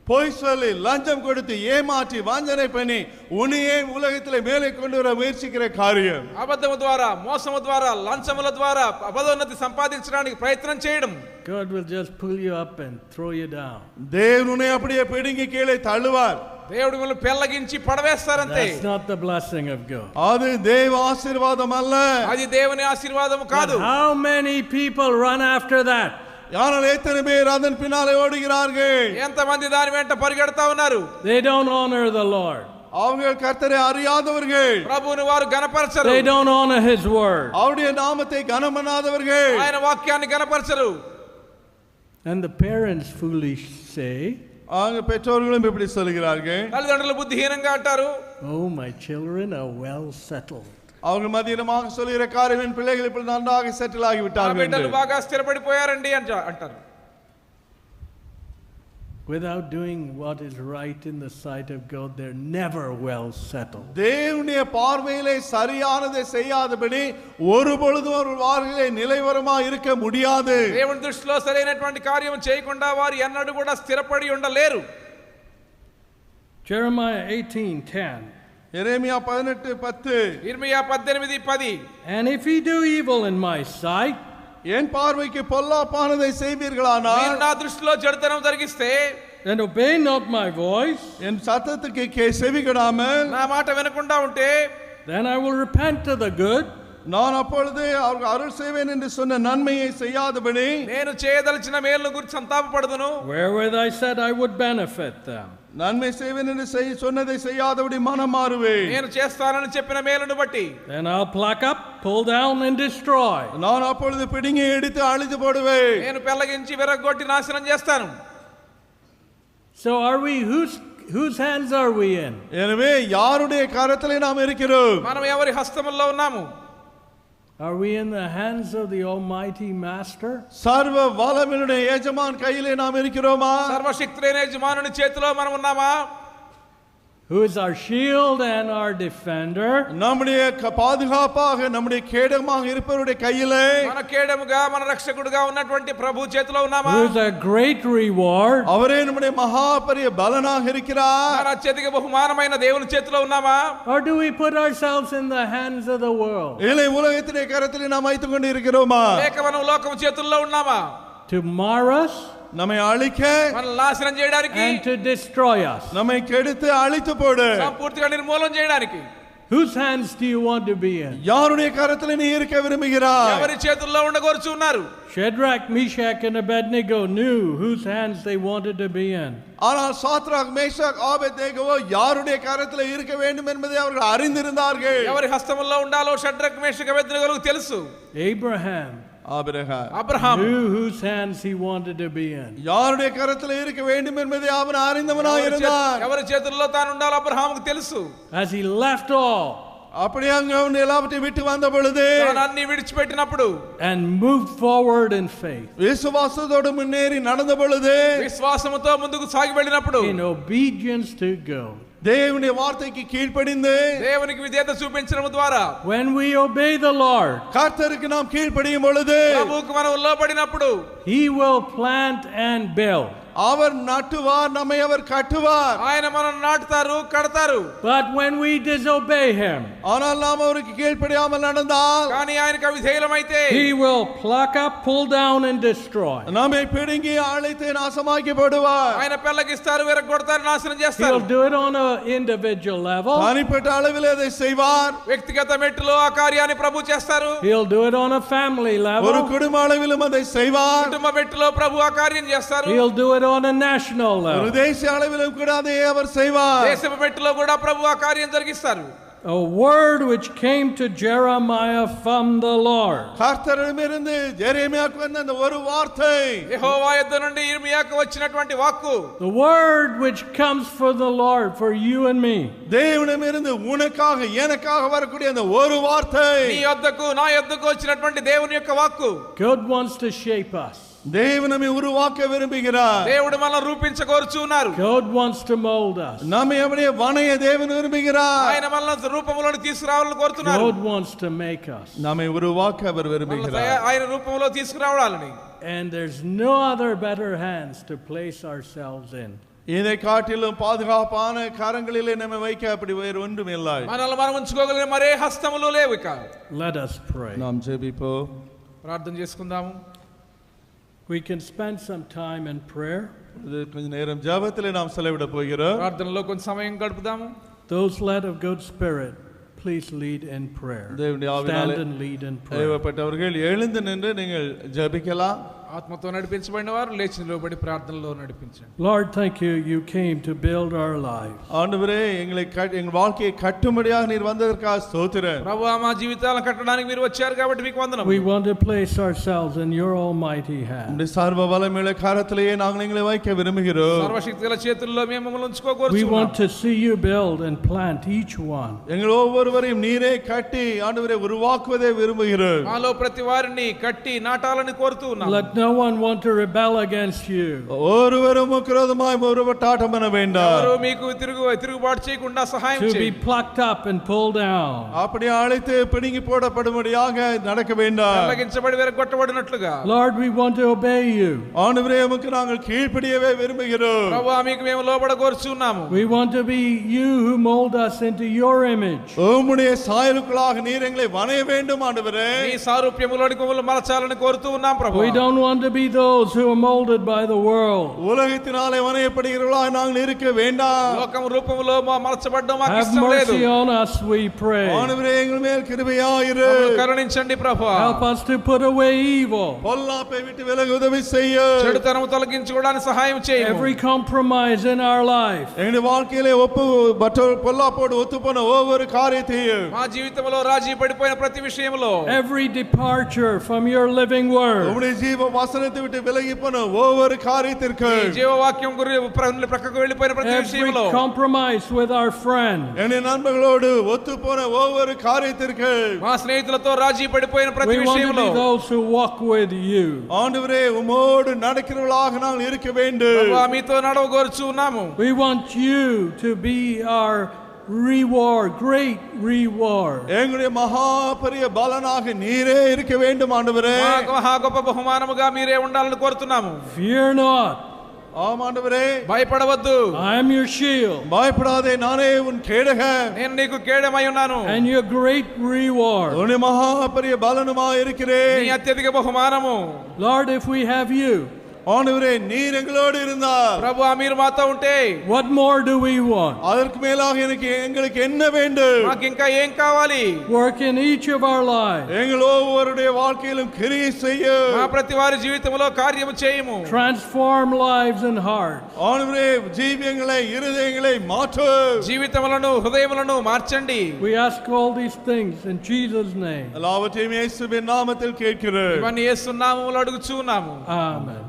பொய் சொல்லி லஞ்சம் கொடுத்து ஏமாற்றி வாஞ்சனை பண்ணி உன்னையே உலகத்திலே மேலே கொண்டு வர முயற்சிக்கிற காரியம். అబద్ధము ద్వారా, మోసము ద్వారా, లంచముల ద్వారా పదోన్నతి సంపాదించడానికి ప్రయత్నం చేయడం. God will just pull you up and throw you down. దేవుడు உன்னை அப்படியே பிடுங்கி கீழே தள்ளுவார். దేవుడు మిమ్మల్ని పెళ్లగించి పడవేస్తారంతే. That's not the blessing of God. அது தேவ ஆசீர்வாదம் அல்ல. అది దేవుని ఆశీర్వాదం కాదు. But how many people run after that? ஆனால் எத்தனை பேர் அதன் பின்னாலே ஓடுகிறார்கள்? ఎంతమంది దాని వెంట పరిగెడతా ఉన్నారు? They don't honor the Lord. அவர்கள் கர்த்தரை அறியாதவர்கள். ప్రభువుని వారు గణపరచరు. They don't honor his word. அவருடைய நாமத்தை கனமனாதவர்கள். ఆయన వాక్యాన్ని గణపరచరు. And the parents foolish say, அவங்க பெற்றோர்களும் இப்படி சொல்கிறார்கள். తల్లిదండ్రులు బుద్ధిహీనంగా అంటారు, oh, my children are well settled. அவர்கள் மதியமாக சொல்கிற காரியம் என் பிள்ளைகள் இப்படி நன்றாக செட்டில் ஆகி ఆ விட்டார்கள். బిడ్డలు బాగా స్థిరపడిపోయారండి అంటారు. Without doing what is right in the sight of God, they're never well settled. தேவனுடைய பார்வையிலே சரியானதை செய்யாதபடி ஒரு பொழுதும் ஒரு வாழ்க்கையிலே நிலைவரமா இருக்க முடியாது. దేవుని దృష్టిలో సరైనటువంటి కార్యం చేయకుండా వారు ఎన్నడూ కూడా స్థిరపడి ఉండలేరు. Jeremiah 18:10. எரேமியா 18:10. ఇర్మియా 18:10. And if ye do evil in my sight, என் பார்வைக்கு பொல்லாப்பானதை செய்வீர்களானால், మీరు నా దృష్టిలో చెడుతనం జరిగిస్తే, and obey not my voice, என் சத்தத்துக்கு செவிகொடாமல், నా మాట వినకుండా ఉంటే, then I will repent of the good, நான் அப்பொழுது அவர்கள் அருள் செய்வேன் என்று சொன்ன நன்மையை செய்யாதபடி, నేను చేయదలిచిన మేలును గురించి సంతాపపడదును. wherewith I said I would benefit them. நன்மை செய்வேன் என்று சொன்னதை செய்யாதபடி மனம் மாறுவேன். నేను చేస్తానని చెప్పిన మేలును బట్టి, Then I'll pluck up, pull down, and destroy. நான் அப்பொழுது பிடுங்கி எடுத்து அழித்து போடுவேன். నేను పెళ్లగించి విరగొట్టి నాశనం చేస్తాను. So are we, whose hands are we in? எனவே யாருடைய கரத்திலே நாம் இருக்கிறோம்? మనం ఎవరి హస్తముల్లో ఉన్నాము? Are we in the hands of the Almighty Master? சர்வ வல்லமையுடைய எஜமான் கையிலே நாம் இருக்கிறோமா? సర్వశక్తులైన యజమానుని చేతిలో మనం ఉన్నామా? Who is our shield and our defender? நம்முடைய பாதுகாப்பாக நம்முடைய கேடகமாக இருப்பவருடைய கையிலே, మన కేడముగా, మన రక్షకుడుగా ఉన్నటువంటి ప్రభు చేతిలో ఉన్నామా? Who is a great reward? அவரே நம்முடைய மகா பெரிய பலனாக இருக்கிறார். మన అత్యధిక బహుమానమైన దేవుని చేతిలో ఉన్నామా? Or do we put ourselves in the hands of the world இல்லை உலகத்திலே கரத்திலே நாம் வைத்துக் கொண்டு இருக்கிறோமா? లేక మనం లోకం చేతుల్లో ఉన్నామా? to mar us நம்மை அழிக்க, మనల్ని నాశనం చేయడానికి, and to destroy us? நம்மை கெடுத்து அழித்து போடு. సంపూర్తిగా నిర్మూలన చేయడానికి. Whose hands do you want to be in? யாருடைய கரத்திலே நீ இருக்க விரும்புகிறாய்? ఎవరి చేతుల్లో ఉండగోరుచున్నారు? Shadrach, Meshach, and Abednego knew whose hands they wanted to be in. ஆனால் சாத்ராக், மேஷாக், ஆபேத்நேகோ யாருடைய கரத்திலே இருக்க வேண்டும் என்பதை அவர்கள் அறிந்திருந்தார்கள். ఎవరి హస్తముల్లో ఉండాలో షడ్రక్, మేషక్, అబేద్నెగోలకు తెలుసు. Abraham Abraham knew whose hands he wanted to be in. யாருடைய கரத்திலே இருக்க வேண்டும் என்பதை அவன் அறிந்தவனாய் இருந்தான். ఎవరి చేతుల్లో తాను ఉండాలో అబ్రహాముకు తెలుసు. As he left all அப்படியே அவன் எல்லாவற்றையும் விட்டு வந்த பொழுது, తాను అన్ని విడిచిపెట్టినప్పుడు, and moved forward in faith, விசுவாசத்தோடு முன்னேறி நடந்த பொழுது, విశ్వాసముతో ముందుకు సాగి వెళ్ళినప్పుడు, in obedience to God, தேவனுடைய வார்த்தைக்கு கீழ்ப்படிந்து, దేవునికి విధేయత చూపించడం ద్వారా, when we obey the Lord, கர்த்தருக்கு நாம் கீழ்ப்படியும் பொழுது, ప్రభువుకు మనం లోబడినప్పుడు, he will plant and build. அவர் நட்டுவார், நம்மை அவர் கட்டுவார். ఆయన మనం నాటుతారు, కడతారు. But when we disobey him, ஆனால் நாம் அவருக்கு கீழ்ப்படியாமல் நடந்தால், కానీ ఆయనకు అవిధేయులమైతే, he will pluck up, pull down, and destroy. நம்மை பிடுங்கி அழித்து நாசமாக்கி போடுவார். ఆయన పెళ్ళగిస్తారు, విరగొడతారు, నాశనం చేస్తారు. He'll do it on an individual level. தனிப்பட்ட அளவில் அதை செய்வார். వ్యక్తిగత మెట్టులో ఆ కార్యాన్ని ప్రభు చేస్తారు. He'll do it on a family ஒரு level. குடும்ப அளவிலும் அதை செய்வார். కుటుంబ మెట్టులో ప్రభు ఆ కార్యం చేస్తారు. He'll do it on a national ஒரு level. தேசிய அளவிலும் கூட அதை அவர் செய்வார். దేశపు మెట్టులో కూడా ప్రభు ఆ కార్యం జరిగిస్తారు. a word which came to Jeremiah from the Lord. கர்த்தரிடமிருந்து எரேமியாவுக்கு வந்த அந்த ஒரு வார்த்தை, యెహోవా యొద్ద నుండి యిర్మీయాకు వచ్చినటువంటి వాక్కు, The word which comes for the Lord, for you and me. தேவனிடமிருந்து உனக்காக எனக்காக வரக்கூடிய அந்த ஒரு வார்த்தை, నీ యొద్దకు నా యొద్దకు వచ్చినటువంటి దేవుని యొక్క వాక్కు. God wants to shape us. தேவன் நம்மை உருவாக்க விரும்புகிறார். దేవుడు మనల్ని రూపించగోరుచున్నారు. God wants to mold us. நம்மை அப்படியே வணைய தேவன் விரும்புகிறார். ఆయన మనల్ని రూపంలోకి తీసుకురావాలని కోరుతున్నారు. God wants to make us. நம்மை உருவாக்க அவர் விரும்புகிறார். ఆయన రూపంలో తీసుకురావాలని. And there's no other better hands to place ourselves in. இதை காட்டிலும் பாதுகாப்பான கரங்களிலே நம்மை வைக்க அப்படி வேறு ஒன்றும் இல்லை. మనల్ని మనం ఉంచుకోగలిగిన మరే హస్తములు లేవు ఇక. Let us pray. நாம் ஜெபிப்போம். ప్రార్థన చేసుకుందాము. We can spend some time in prayer. கொஞ்ச நேரம் ஜெபத்திலே நாம் செலவிட போகிறோம். ప్రార్థనలో కొంచెం సమయం గడుపుదాము. Those led of good spirit, please lead in prayer. Stand and lead in prayer. தேவப்பட்டவர்கள் எழுந்து நின்று நீங்கள் ஜெபிக்கலாம். ఆత్మతో నడిపించబడిన వారు లేచి నిలబడి ప్రార్థనలో నడిపించండి. Lord, thank you. You came to build our lives. ஆண்டவரே, எங்கள் வாழ்க்கையை கட்டும்படியாக நீர் வந்ததற்காக ஸ்தோத்திரம். ప్రభువా, మా జీవితాలను కట్టడానికి మీరు వచ్చారు కాబట్టి మీకు వందనం. We want to place ourselves in your almighty hand. உம்முடைய சர்வ வல்லமையுள்ள கரத்திலேயே நாங்கள் எங்களை வைக்க விரும்புகிறோம். సర్వశక్తిగల చేతుల్లో మేము మమ్మల్ని We ఉంచుకోగోరుచున్నాము. want to see you build and plant each one. எங்கள் ஒவ்வொருவரையும் நீரே கட்டி ஆண்டவரே உருவாக்குவதே விரும்புகிறோம். మాలో ప్రతి వారిని కట్టి నాటాలని కోరుతూ ఉన్నాము. Let no one want to rebel against you. ஒருவரும் விரோதமாய் ஒருவட்டாட்டம் பண்ண வேண்டாம். ఎవరు మీకు తిరుగుబాటు చేయకుండా సహాయం To be చేయండి. plucked up and pulled down. அப்படி அழைத்து பிடுங்கி போடப்படும்படியாக நடக்க வேண்டாம். తొలగించబడి వెరగొట్టబడినట్లుగా. Lord, we want to obey you. ஆண்டவரே, உமக்கு நாங்கள் கீழ்ப்படியவே விரும்புகிறோம். ప్రభువా, మీకు మేము లోబడగోరుచున్నాము. We want to be you who mold us into your image. உம்முடைய சாயலுக்குள்ளாக நீர் எங்களை வணைய வேண்டும் ஆண்டவரே. మీ సారూప్యములోనికి మమ్మల్ని మలచాలని కోరుతూ ఉన్నాం ప్రభువా. We don't want to be those who are molded by the world. உலகத்தினாலே வணையப்படுகிறவர்களாக நாங்கள் இருக்க வேண்டாம். లోకం రూపములో మలచబడడం మాకు Have ఇష్టం లేదు. mercy on us, we pray. ஆண்டவரே, எங்கள் மேல் கிருபையாயிரு. మమ్మల్ని కరుణించండి ప్రభువా. Help us to put away evil. பொல்லாப்பை விட்டு விலக உதவி செய்ய. చెడుతనము తొలగించుకోవడానికి సహాయం చేయండి. Every compromise in our life. எங்களுடைய வாழ்க்கையிலே பொல்லாப்போடு ஒத்துப்போன ஒவ்வொரு காரியத்தையும், మా జీవితంలో రాజీ పడిపోయిన ప్రతి విషయంలో, Every departure from your living word. உம்முடைய ஜீவ வசனத்தை விட்டு விலகி போன ஒவ்வொரு காரியத்திற்கு, ఈ జీవవాక్యం గురించి ప్రక్కకు వెళ్ళిపోయిన ప్రతి Every విషయంలో, compromise with our friend. என்னுடைய நண்பர்களோடு ஒத்துப்போன ஒவ்வொரு காரியத்திற்கு, మా స్నేహితులతో రాజీ పడిపోయిన ప్రతి We want to విషయంలో, be those who walk with you. ஆண்டவரே, உம்மோடு நடக்கிறவர்களாக நாங்கள் இருக்க வேண்டும். ప్రభువా, మీతో నడవగోరుచు ఉన్నాము. We want you to be our reward, great reward. எங்களுடைய மகா பெரிய பலனாக நீரே இருக்க வேண்டும் ஆண்டவரே. మాకు మహా గొప్ప బహుమానముగా మీరే ఉండాలని కోరుతున్నాము. Fear not. ஆம் ஆண்டவரே, భయపడవద్దు. I am your shield பயப்படாதே, நானே உன் கேடகன், నేను నీకు కేడమై ఉన్నాను. and your great reward. உன்னுடைய மகா பெரிய பலனுமாய் నీ இருக்கிறேன். అత్యధిక బహుమానము. Lord, if we have you, ஆண்டவரே, நீர் எங்களோடு இருந்தார். ప్రభువా, మీరు మాతో ఉంటే what more do we want? அதற்கு மேலாக எங்களுக்கு என்ன வேண்டும்? మాకు ఇంకా ఏం కావాలి? Work in each of our lives. எங்கள் ஒவ்வொருடைய வாழ்க்கையிலும் கிரியை செய்ய. మా ప్రతి వారి జీవితంలో కార్యము చేయము. Transform lives and hearts. ஆண்டவரே, ஜீவியங்களை இருதயங்களை மாற்று. జీవితములను హృదయములను మార్చండి. We ask all these things in Jesus' name. எல்லாவற்றையும் இயேசுவின் நாமத்தில் கேட்கிறேன். ఇవన్నీ యేసు నామములో అడుగుచూ ఉన్నాము. Amen.